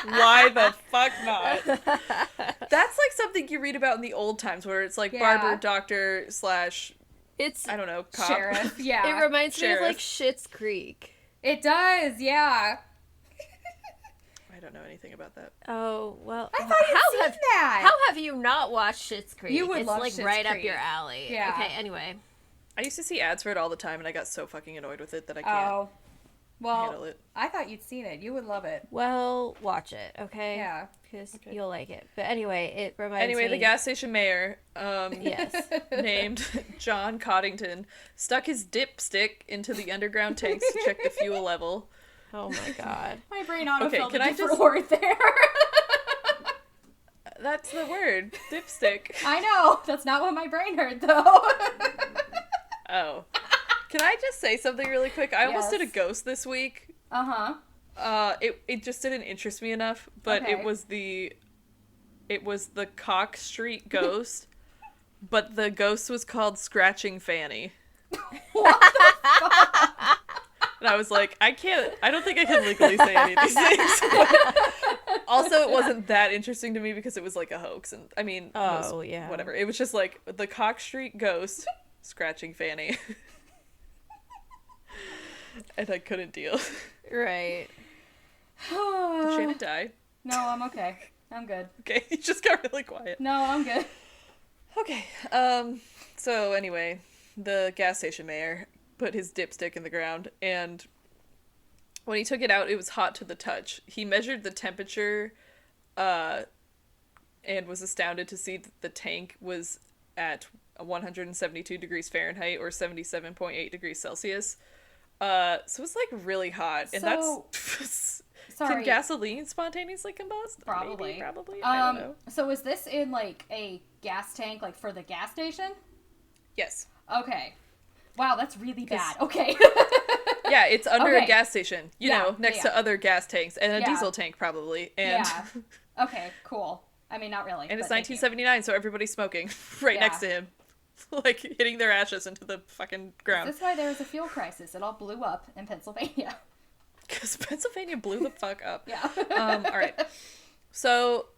[SPEAKER 1] Why the fuck not? That's like something you read about in the old times where it's like barber, doctor /
[SPEAKER 3] It's
[SPEAKER 1] I don't know, cop.
[SPEAKER 2] Sheriff, yeah.
[SPEAKER 3] It reminds me of like Schitt's Creek.
[SPEAKER 2] It does, yeah.
[SPEAKER 1] I don't know anything about that.
[SPEAKER 3] Oh, well.
[SPEAKER 2] I thought you'd seen that.
[SPEAKER 3] How have you not watched Schitt's Creek?
[SPEAKER 2] You would love
[SPEAKER 3] It's
[SPEAKER 2] Schitt's
[SPEAKER 3] like right
[SPEAKER 2] Creek.
[SPEAKER 3] up your alley.
[SPEAKER 2] Yeah.
[SPEAKER 3] Okay, anyway.
[SPEAKER 1] I used to see ads for it all the time and I got so fucking annoyed with it that I can't handle it.
[SPEAKER 2] I thought you'd seen it. You would love it.
[SPEAKER 3] Well, watch it, okay?
[SPEAKER 2] Yeah.
[SPEAKER 3] Because you'll like it. But anyway, it reminds me...
[SPEAKER 1] the gas station mayor,
[SPEAKER 3] yes.
[SPEAKER 1] named John Coddington, stuck his dipstick into the underground tanks to check the fuel level.
[SPEAKER 3] Oh my god.
[SPEAKER 2] My brain autofilled
[SPEAKER 1] can
[SPEAKER 2] a
[SPEAKER 1] I
[SPEAKER 2] different
[SPEAKER 1] just-
[SPEAKER 2] word there.
[SPEAKER 1] That's the word, dipstick.
[SPEAKER 2] I know. That's not what my brain heard, though.
[SPEAKER 1] Oh. Can I just say something really quick? I almost did a ghost this week.
[SPEAKER 2] Uh-huh.
[SPEAKER 1] It just didn't interest me enough, but
[SPEAKER 2] Okay.
[SPEAKER 1] it was the Cock Street ghost, but the ghost was called Scratching Fanny. And I was like, I don't think I can legally say any of these things. Also, it wasn't that interesting to me because it was like a hoax. And I mean,
[SPEAKER 3] yeah.
[SPEAKER 1] whatever. It was just like the Cock Street ghost scratching Fanny. And I couldn't deal.
[SPEAKER 3] Right.
[SPEAKER 1] Did Shannon die?
[SPEAKER 2] No, I'm okay. I'm good.
[SPEAKER 1] Okay, you just got really quiet.
[SPEAKER 2] No, I'm good.
[SPEAKER 1] Okay. So anyway, the gas station mayor put his dipstick in the ground, and when he took it out, it was hot to the touch. He measured the temperature, and was astounded to see that the tank was at 172 degrees Fahrenheit or 77.8 degrees Celsius. So it's like really hot, and that's
[SPEAKER 2] sorry.
[SPEAKER 1] Can gasoline spontaneously combust?
[SPEAKER 2] Probably.
[SPEAKER 1] Maybe, probably. I don't know.
[SPEAKER 2] So is this in like a gas tank, like for the gas station?
[SPEAKER 1] Yes.
[SPEAKER 2] Okay. Wow, that's really bad. Okay.
[SPEAKER 1] Yeah, it's under
[SPEAKER 2] Okay.
[SPEAKER 1] a gas station, you know, next to other gas tanks, and a
[SPEAKER 2] Yeah.
[SPEAKER 1] diesel tank probably. And
[SPEAKER 2] Yeah. Okay, cool. I mean, not really.
[SPEAKER 1] and it's
[SPEAKER 2] but thank you.
[SPEAKER 1] 1979, so everybody's smoking right
[SPEAKER 2] Yeah.
[SPEAKER 1] next to him, like hitting their ashes into the fucking ground.
[SPEAKER 2] This is why there was a fuel crisis. It all blew up in Pennsylvania.
[SPEAKER 1] Because Pennsylvania blew the fuck up.
[SPEAKER 2] Yeah.
[SPEAKER 1] All right. So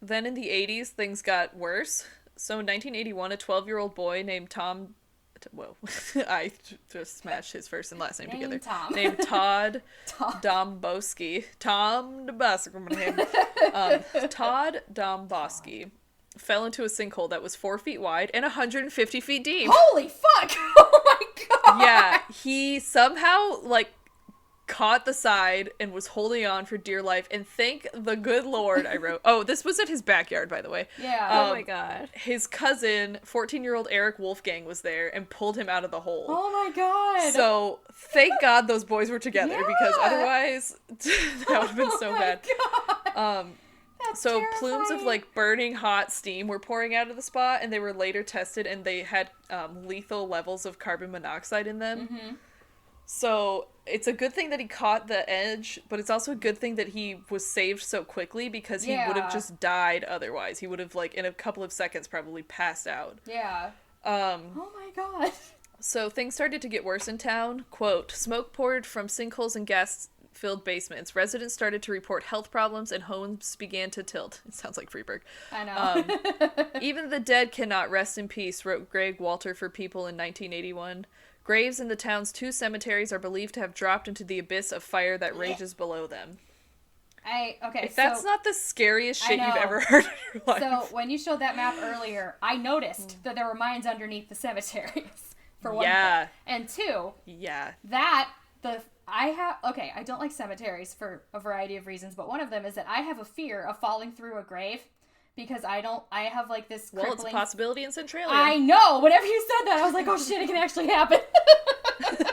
[SPEAKER 1] then in the 80s, things got worse. So in 1981, a 12-year-old boy named Tom... Whoa. I just smashed his first and last name together.
[SPEAKER 2] Tom.
[SPEAKER 1] Named Todd
[SPEAKER 2] Tom.
[SPEAKER 1] Domboski. Todd Domboski fell into a sinkhole that was 4 feet wide and 150 feet deep.
[SPEAKER 2] Holy fuck! Oh my god!
[SPEAKER 1] Yeah, he somehow, like, caught the side and was holding on for dear life, and thank the good Lord, I wrote. Oh, this was at his backyard, by the way.
[SPEAKER 2] Yeah.
[SPEAKER 3] Oh my god.
[SPEAKER 1] His cousin, 14-year-old Eric Wolfgang, was there and pulled him out of the hole.
[SPEAKER 2] Oh my god!
[SPEAKER 1] So, thank God those boys were together, because
[SPEAKER 2] Yeah.
[SPEAKER 1] otherwise, that would have been so bad.
[SPEAKER 2] God. That's
[SPEAKER 1] So plumes of
[SPEAKER 2] terrifying.
[SPEAKER 1] like burning hot steam were pouring out of the spot, and they were later tested, and they had lethal levels of carbon monoxide in them.
[SPEAKER 2] Mm-hmm.
[SPEAKER 1] So it's a good thing that he caught the edge, but it's also a good thing that he was saved so quickly, because he would
[SPEAKER 2] Yeah.
[SPEAKER 1] have just died otherwise. He would have, like, in a couple of seconds probably passed out.
[SPEAKER 2] Yeah. Oh my god.
[SPEAKER 1] So things started to get worse in town. Quote, smoke poured from sinkholes and gas-filled basements. Residents started to report health problems, and homes began to tilt. It sounds like Freeburg.
[SPEAKER 2] I know.
[SPEAKER 1] Even the dead cannot rest in peace, wrote Greg Walter for People in 1981. Graves in the town's 2 cemeteries are believed to have dropped into the abyss of fire that rages below them. If that's not the scariest shit you've ever heard in your life.
[SPEAKER 2] So when you showed that map earlier, I noticed that there were mines underneath the cemeteries. For one thing. And two,
[SPEAKER 1] Yeah.
[SPEAKER 2] I don't like cemeteries for a variety of reasons, but one of them is that I have a fear of falling through a grave, because I have like this crippling...
[SPEAKER 1] Well, it's a possibility in Centralia.
[SPEAKER 2] I know! Whenever you said that, I was like, oh shit, it can actually happen.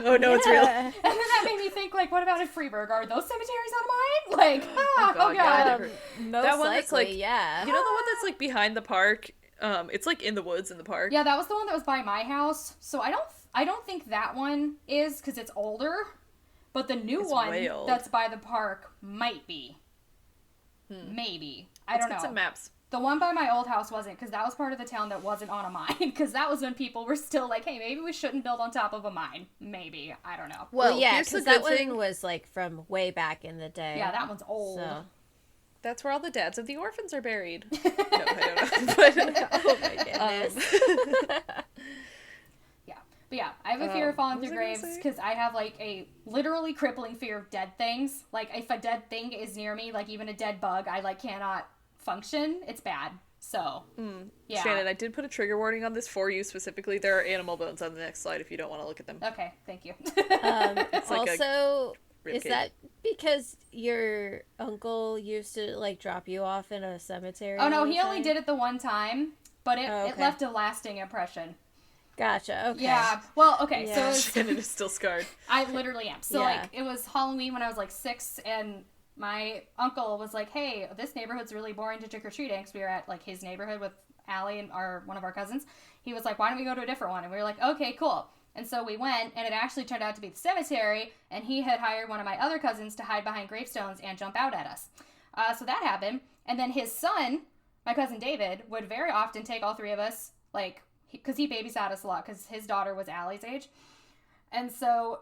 [SPEAKER 1] Oh no, it's real.
[SPEAKER 2] And then that made me think, like, what about in Freeburg? Are those cemeteries on mine? Like, oh god.
[SPEAKER 1] yeah.
[SPEAKER 3] Most
[SPEAKER 1] That one
[SPEAKER 3] likely,
[SPEAKER 1] that's like,
[SPEAKER 3] yeah.
[SPEAKER 1] you know the one that's like behind the park? It's like in the woods in the park.
[SPEAKER 2] Yeah, that was the one that was by my house. So I don't think that one is, because it's older. But the new
[SPEAKER 1] It's
[SPEAKER 2] one
[SPEAKER 1] way old.
[SPEAKER 2] that's by the park might be. Maybe. I don't know.
[SPEAKER 1] Let's get some maps.
[SPEAKER 2] The one by my old house wasn't, because that was part of the town that wasn't on a mine. Because that was when people were still like, hey, maybe we shouldn't build on top of a mine. Maybe. I don't know.
[SPEAKER 3] Well, yeah,
[SPEAKER 1] here's the
[SPEAKER 3] because that
[SPEAKER 1] good thing.
[SPEAKER 3] one was like from way back in the day.
[SPEAKER 2] Yeah, that one's old.
[SPEAKER 3] So.
[SPEAKER 1] That's where all the dads of the orphans are buried. No, I don't know.
[SPEAKER 3] Oh my goodness.
[SPEAKER 2] Yeah. But yeah, I have a fear of falling
[SPEAKER 1] what was
[SPEAKER 2] through
[SPEAKER 1] I gonna
[SPEAKER 2] graves,
[SPEAKER 1] say?
[SPEAKER 2] because I have like a literally crippling fear of dead things. Like, if a dead thing is near me, like even a dead bug, I like cannot function. It's bad. So, yeah.
[SPEAKER 1] Shannon, I did put a trigger warning on this for you specifically. There are animal bones on the next slide if you don't want to look at them.
[SPEAKER 2] Okay, thank you.
[SPEAKER 1] It's like
[SPEAKER 3] Also,
[SPEAKER 1] rib
[SPEAKER 3] is
[SPEAKER 1] cage.
[SPEAKER 3] that because your uncle used to like drop you off in a cemetery?
[SPEAKER 2] Oh no,
[SPEAKER 3] all the
[SPEAKER 2] he only
[SPEAKER 3] time?
[SPEAKER 2] did it the one time, but it
[SPEAKER 3] Oh, okay.
[SPEAKER 2] left a lasting impression.
[SPEAKER 3] Gotcha. Okay.
[SPEAKER 2] Yeah. Well, okay, so
[SPEAKER 3] Yeah.
[SPEAKER 2] it was,
[SPEAKER 1] Shannon is still scarred.
[SPEAKER 2] I literally am. So
[SPEAKER 3] Yeah.
[SPEAKER 2] like, it was Halloween when I was like 6, and my uncle was like, hey, this neighborhood's really boring to trick-or-treating, because we were at like his neighborhood with Allie and one of our cousins. He was like, why don't we go to a different one? And we were like, okay, cool. And so we went, and it actually turned out to be the cemetery, and he had hired one of my other cousins to hide behind gravestones and jump out at us. So that happened. And then his son, my cousin David, would very often take all 3 of us, like, because he babysat us a lot because his daughter was Allie's age. And so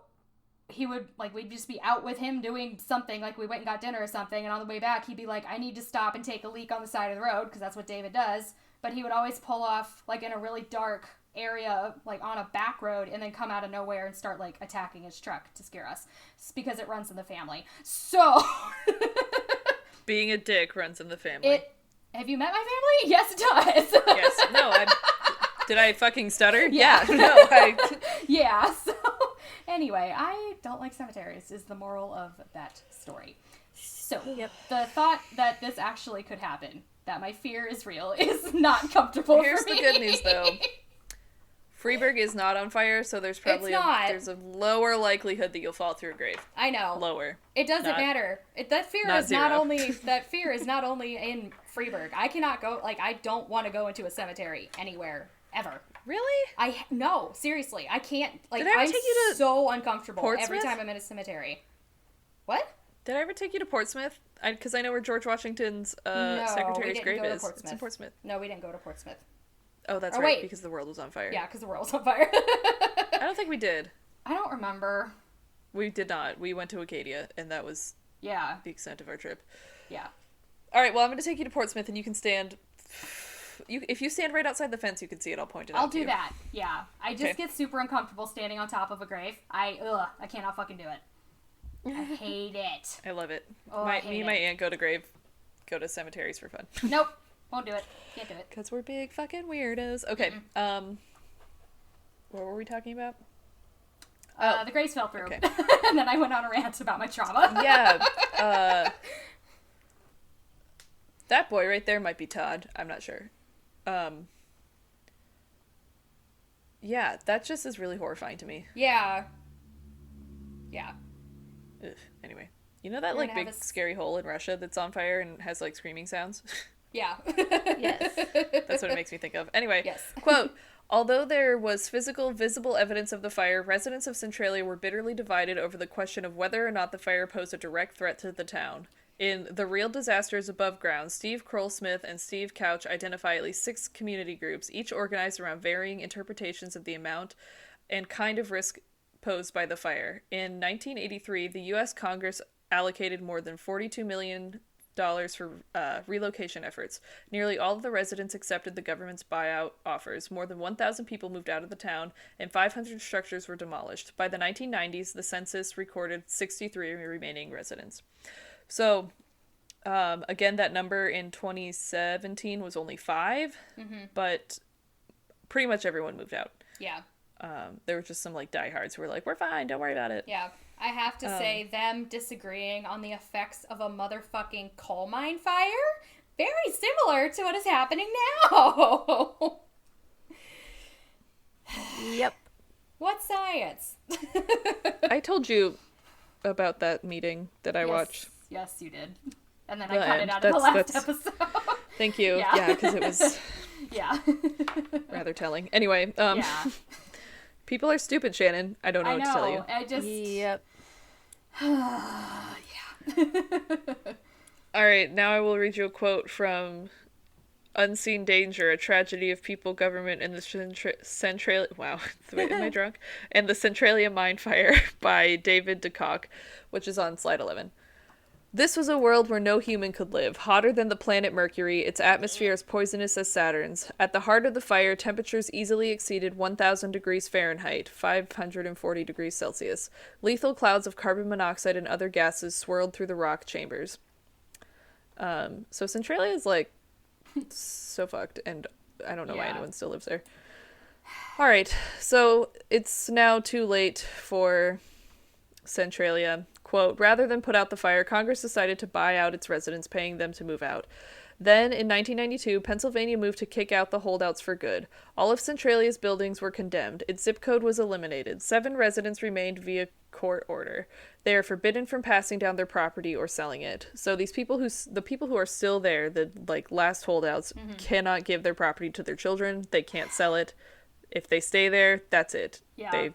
[SPEAKER 2] he would, like, we'd just be out with him doing something, like we went and got dinner or something, and on the way back he'd be like, I need to stop and take a leak on the side of the road, because that's what David does. But he would always pull off, like, in a really dark area, like on a back road, and then come out of nowhere and start, like, attacking his truck to scare us. It's because it runs in the family. So
[SPEAKER 1] being a dick runs in the family.
[SPEAKER 2] Have you met my family? Yes, it does.
[SPEAKER 1] Yes. No, did I fucking stutter?
[SPEAKER 2] Yeah.
[SPEAKER 1] No,
[SPEAKER 2] Yeah, so anyway, I don't like cemeteries is the moral of that story. So, the thought that this actually could happen, that my fear is real, is not comfortable
[SPEAKER 1] Here's
[SPEAKER 2] for me.
[SPEAKER 1] the good news, though. Freeburg is not on fire, so there's probably there's a lower likelihood that you'll fall through a grave.
[SPEAKER 2] I know.
[SPEAKER 1] Lower.
[SPEAKER 2] It doesn't matter. That fear is
[SPEAKER 1] zero.
[SPEAKER 2] not only in Freeburg. I cannot go, like, I don't want to go into a cemetery anywhere ever.
[SPEAKER 1] Really?
[SPEAKER 2] No, seriously, I can't, like,
[SPEAKER 1] Did I ever
[SPEAKER 2] I'm
[SPEAKER 1] take you to
[SPEAKER 2] so uncomfortable
[SPEAKER 1] Portsmouth?
[SPEAKER 2] every time I'm in a cemetery. What?
[SPEAKER 1] Did I ever take you to Portsmouth? Because I know where George Washington's Secretary's grave is. It's in Portsmouth.
[SPEAKER 2] No, we didn't go to Portsmouth.
[SPEAKER 1] Oh, that's right, because the world was on fire.
[SPEAKER 2] Yeah, because the world was on fire.
[SPEAKER 1] I don't think we did.
[SPEAKER 2] I don't remember.
[SPEAKER 1] We did not. We went to Acadia, and that was the extent of our trip.
[SPEAKER 2] Yeah.
[SPEAKER 1] All right, well, I'm going to take you to Portsmouth, and you can stand... if you stand right outside the fence, you can see it. I'll point it out
[SPEAKER 2] I'll
[SPEAKER 1] to you.
[SPEAKER 2] do that, yeah. I just get super uncomfortable standing on top of a grave. I cannot fucking do it. I hate it.
[SPEAKER 1] I love it.
[SPEAKER 2] Oh,
[SPEAKER 1] Me and my aunt go to cemeteries for fun.
[SPEAKER 2] Nope. Won't do it. Can't do it.
[SPEAKER 1] Because we're big fucking weirdos. Okay. What were we talking about?
[SPEAKER 2] The graves fell through.
[SPEAKER 1] Okay.
[SPEAKER 2] And then I went on a rant about my trauma.
[SPEAKER 1] Yeah. That boy right there might be Todd. I'm not sure. Yeah, that just is really horrifying to me.
[SPEAKER 2] Yeah. Yeah.
[SPEAKER 1] Ugh. Anyway. You know that, like, big scary hole in Russia that's on fire and has, like, screaming sounds?
[SPEAKER 2] Yeah.
[SPEAKER 3] Yes.
[SPEAKER 1] That's what it makes me think of. Anyway,
[SPEAKER 2] Yes.
[SPEAKER 1] quote, although there was physical, visible evidence of the fire, residents of Centralia were bitterly divided over the question of whether or not the fire posed a direct threat to the town. In The Real Disasters Above Ground, Steve Kroll-Smith and Steve Couch identify at least 6 community groups, each organized around varying interpretations of the amount and kind of risk posed by the fire. In 1983, the U.S. Congress allocated more than $42 million for relocation efforts. Nearly all of the residents accepted the government's buyout offers. More than 1,000 people moved out of the town, and 500 structures were demolished. By the 1990s, the census recorded 63 remaining residents. So, again, that number in 2017 was only 5, but pretty much everyone moved out.
[SPEAKER 2] Yeah.
[SPEAKER 1] There were just some, like, diehards who were like, we're fine, don't worry about it.
[SPEAKER 2] Yeah. I have to say, them disagreeing on the effects of a motherfucking coal mine fire, very similar to what is happening now.
[SPEAKER 3] Yep.
[SPEAKER 2] What science?
[SPEAKER 1] I told you about that meeting that I watched.
[SPEAKER 2] Yes, you did. And then I cut it out of the last episode.
[SPEAKER 1] Thank you. Yeah, because it was rather telling. Anyway, people are stupid, Shannon. I don't know what to tell you.
[SPEAKER 2] I just...
[SPEAKER 3] Yep.
[SPEAKER 1] All right, now I will read you a quote from Unseen Danger, A Tragedy of People, Government, and the Centralia... Wow, wait, am I drunk? And the Centralia Mine Fire by David DeCock, which is on slide 11. This was a world where no human could live, hotter than the planet Mercury, its atmosphere as poisonous as Saturn's. At the heart of the fire, temperatures easily exceeded 1,000 degrees Fahrenheit, 540 degrees Celsius. Lethal clouds of carbon monoxide and other gases swirled through the rock chambers. So Centralia is, like, so fucked, and I don't know why anyone still lives there. Alright, so it's now too late for Centralia. Quote, rather than put out the fire, Congress decided to buy out its residents, paying them to move out. Then, in 1992, Pennsylvania moved to kick out the holdouts for good. All of Centralia's buildings were condemned. Its zip code was eliminated. 7 residents remained via court order. They are forbidden from passing down their property or selling it. So the people who are still there, the, like, last holdouts, cannot give their property to their children. They can't sell it. If they stay there, that's it.
[SPEAKER 2] Yeah.
[SPEAKER 1] They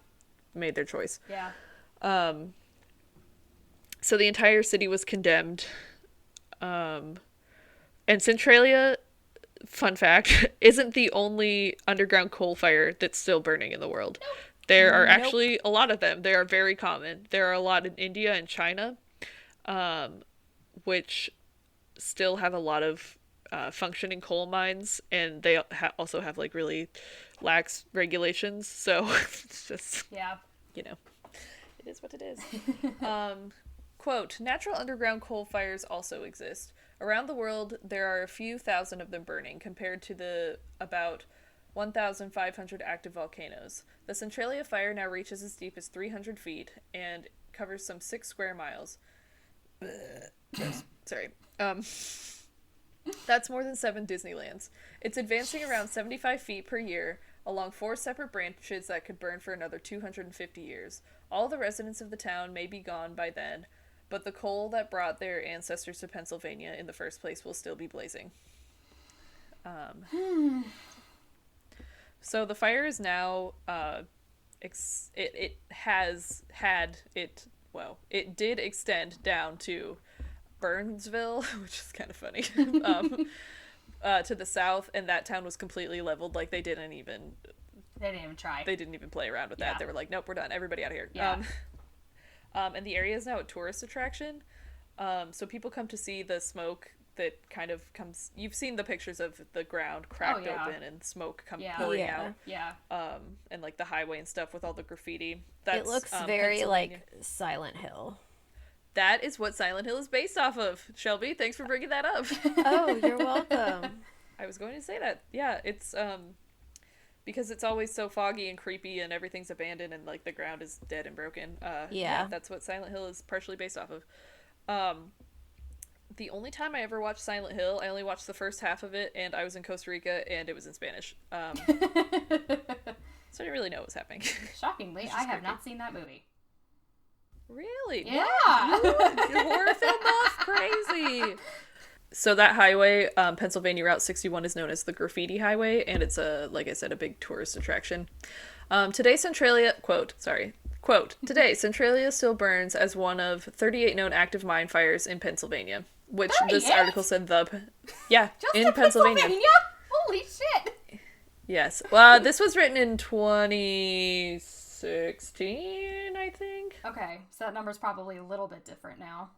[SPEAKER 1] made their choice.
[SPEAKER 2] Yeah.
[SPEAKER 1] So the entire city was condemned. And Centralia fun fact, isn't the only underground coal fire that's still burning in the world. There are
[SPEAKER 3] Nope.
[SPEAKER 1] actually a lot of them. They are very common. There are a lot in India and China, which still have a lot of functioning coal mines, and they also have like really lax regulations. So it's just,
[SPEAKER 2] Yeah.
[SPEAKER 1] you know, it is what it is. Quote, natural underground coal fires also exist. Around the world, there are a few thousand of them burning, compared to the about 1,500 active volcanoes. The Centralia fire now reaches as deep as 300 feet and covers some 6 square miles. Sorry. That's more than 7 Disneylands. It's advancing around 75 feet per year along 4 separate branches that could burn for another 250 years. All the residents of the town may be gone by then, but the coal that brought their ancestors to Pennsylvania in the first place will still be blazing. So the fire is now, it did extend down to Burnsville, which is kind of funny, to the south, and that town was completely leveled. Like, they didn't even
[SPEAKER 2] try.
[SPEAKER 1] They didn't even play around with that.
[SPEAKER 2] Yeah.
[SPEAKER 1] They were like, nope, we're done. Everybody out of here.
[SPEAKER 2] Yeah.
[SPEAKER 1] And the area is now a tourist attraction. So people come to see the smoke that kind of comes. You've seen the pictures of the ground cracked open and smoke pouring out.
[SPEAKER 2] Yeah.
[SPEAKER 1] And like the highway and stuff with all the graffiti.
[SPEAKER 3] It looks very like Silent Hill.
[SPEAKER 1] That is what Silent Hill is based off of. Shelby, thanks for bringing that up.
[SPEAKER 3] Oh, you're welcome.
[SPEAKER 1] I was going to say that. Yeah, it's because it's always so foggy and creepy and everything's abandoned and like the ground is dead and broken. Yeah, that's what Silent Hill is partially based off of. The only time I ever watched Silent Hill, I only watched the first half of it, and I was in Costa Rica, and it was in Spanish. So I didn't really know what was happening.
[SPEAKER 2] Shockingly, I have not seen that movie.
[SPEAKER 1] Really?
[SPEAKER 2] Yeah.
[SPEAKER 1] Horror film buff? Crazy. So that highway, Pennsylvania Route 61, is known as the Graffiti Highway, and it's like I said, a big tourist attraction. Today, Centralia, quote, today, Centralia still burns as one of 38 known active mine fires in Pennsylvania, which
[SPEAKER 2] 38?
[SPEAKER 1] this article said
[SPEAKER 2] Just
[SPEAKER 1] in Pennsylvania.
[SPEAKER 2] Holy shit.
[SPEAKER 1] Yes. Well, this was written in 2016, I think.
[SPEAKER 2] Okay, so that number's probably a little bit different now.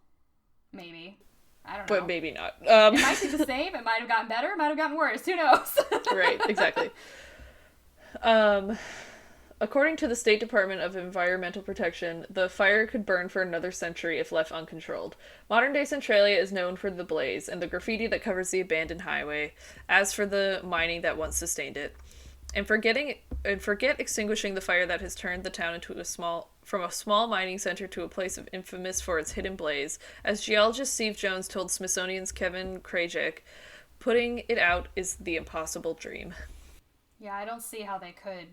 [SPEAKER 2] Maybe. I don't know.
[SPEAKER 1] But maybe not.
[SPEAKER 2] It might be the same. It might have gotten better. It might have gotten worse. Who knows?
[SPEAKER 1] Right, exactly. According to the State Department of Environmental Protection, the fire could burn for another century if left uncontrolled. Modern-day Centralia is known for the blaze and the graffiti that covers the abandoned highway, as for the mining that once sustained it. And forget extinguishing the fire that has turned the town into from a small mining center to a place of infamous for its hidden blaze. As geologist Steve Jones told Smithsonian's Kevin Krajcik, putting it out is the impossible dream.
[SPEAKER 2] Yeah, I don't see how they could.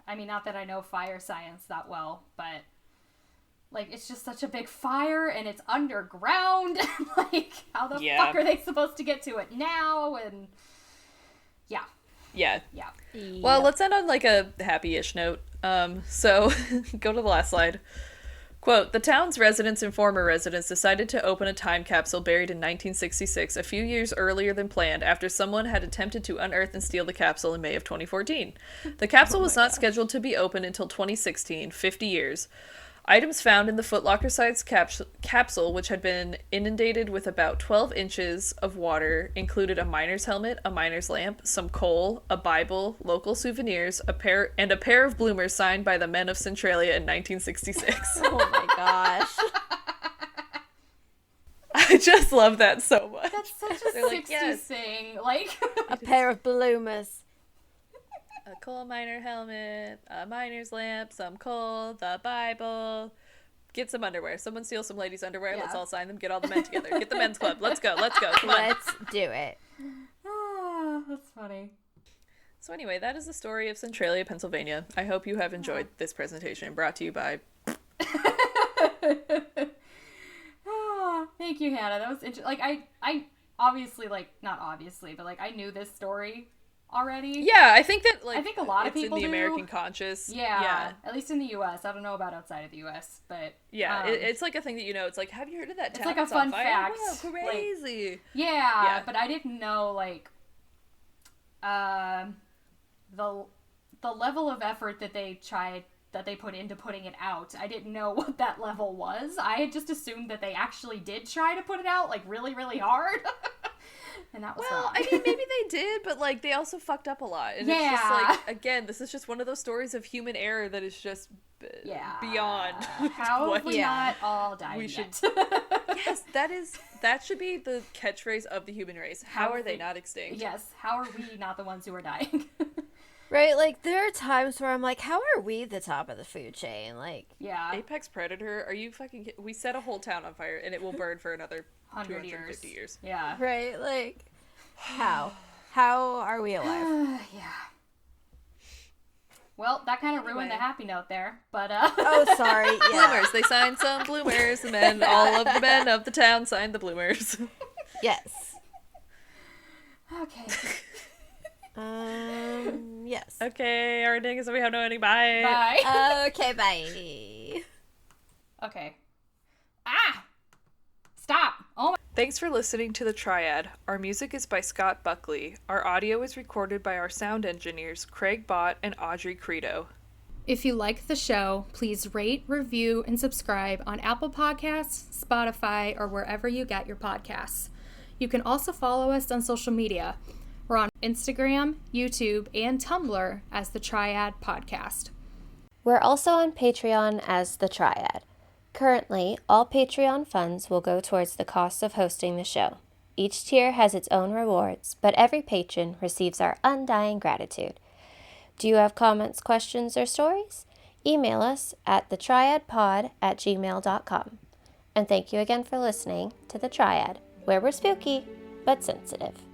[SPEAKER 2] I mean, not that I know fire science that well, but like, it's just such a big fire and it's underground. Like, how the fuck are they supposed to get to it now? And yeah.
[SPEAKER 1] Well, let's end on like a happy-ish note. So go to the last slide. Quote, the town's residents and former residents decided to open a time capsule buried in 1966, a few years earlier than planned, after someone had attempted to unearth and steal the capsule in May of 2014. The capsule was not scheduled to be opened until 2016, 50 years. Items found in the Foot Locker-sized capsule, which had been inundated with about 12 inches of water, included a miner's helmet, a miner's lamp, some coal, a Bible, local souvenirs, a pair of bloomers signed by the men of Centralia in 1966.
[SPEAKER 3] Oh my gosh.
[SPEAKER 1] I just love that so much.
[SPEAKER 2] That's such a 60s thing. Like,
[SPEAKER 3] a pair of bloomers.
[SPEAKER 1] A coal miner helmet, a miner's lamp, some coal, the Bible. Get some underwear. Someone steal some ladies' underwear. Yeah. Let's all sign them. Get all the men together. Get the men's club. Let's go. Come on.
[SPEAKER 3] Let's do it.
[SPEAKER 2] Ah, that's funny.
[SPEAKER 1] So anyway, that is the story of Centralia, Pennsylvania. I hope you have enjoyed this presentation brought to you by...
[SPEAKER 2] Thank you, Hannah. That was interesting. Like, I obviously, like, not obviously, but like, I knew this story already.
[SPEAKER 1] Yeah, I think that, like,
[SPEAKER 2] I think a lot of people
[SPEAKER 1] in the
[SPEAKER 2] do.
[SPEAKER 1] American conscious.
[SPEAKER 2] Yeah, at least in the U.S. I don't know about outside of the U.S., but
[SPEAKER 1] yeah, it's like a thing that you know. It's like, have you heard of that town?
[SPEAKER 2] It's like a fun fact.
[SPEAKER 1] Wow, crazy.
[SPEAKER 2] Like, yeah, but I didn't know, like, the the level of effort that they put into putting it out, I didn't know what that level was. I had just assumed that they actually did try to put it out like really, really hard. And that was wrong.
[SPEAKER 1] I mean, maybe they did, but like they also fucked up a lot. And it's just like, again, this is just one of those stories of human error that is just beyond.
[SPEAKER 2] How have we not all died yet?
[SPEAKER 1] Yes, that should be the catchphrase of the human race. How are they not extinct?
[SPEAKER 2] Yes, how are we not the ones who are dying?
[SPEAKER 3] Right, like, there are times where I'm like, how are we the top of the food chain? Like,
[SPEAKER 2] yeah.
[SPEAKER 1] Apex Predator, are you fucking we set a whole town on fire and it will burn for another 250 years.
[SPEAKER 2] Yeah.
[SPEAKER 3] Right, like, how are we alive?
[SPEAKER 2] Yeah. Well, that kind of ruined the happy note there, but
[SPEAKER 3] Oh, sorry. Yeah.
[SPEAKER 1] Bloomers. They signed some bloomers, and then all of the men of the town signed the bloomers.
[SPEAKER 3] Yes.
[SPEAKER 2] Okay.
[SPEAKER 3] Yes.
[SPEAKER 1] Okay, our ending is that we have no ending. Bye.
[SPEAKER 2] Bye.
[SPEAKER 3] Okay, bye.
[SPEAKER 2] Okay. Ah! Stop! Oh my...
[SPEAKER 1] Thanks for listening to The Triad. Our music is by Scott Buckley. Our audio is recorded by our sound engineers, Craig Bott and Audrey Credo.
[SPEAKER 2] If you like the show, please rate, review, and subscribe on Apple Podcasts, Spotify, or wherever you get your podcasts. You can also follow us on social media. We're on Instagram, YouTube, and Tumblr as The Triad Podcast.
[SPEAKER 3] We're also on Patreon as The Triad. Currently, all Patreon funds will go towards the cost of hosting the show. Each tier has its own rewards, but every patron receives our undying gratitude. Do you have comments, questions, or stories? Email us at thetriadpod@gmail.com. And thank you again for listening to The Triad, where we're spooky, but sensitive.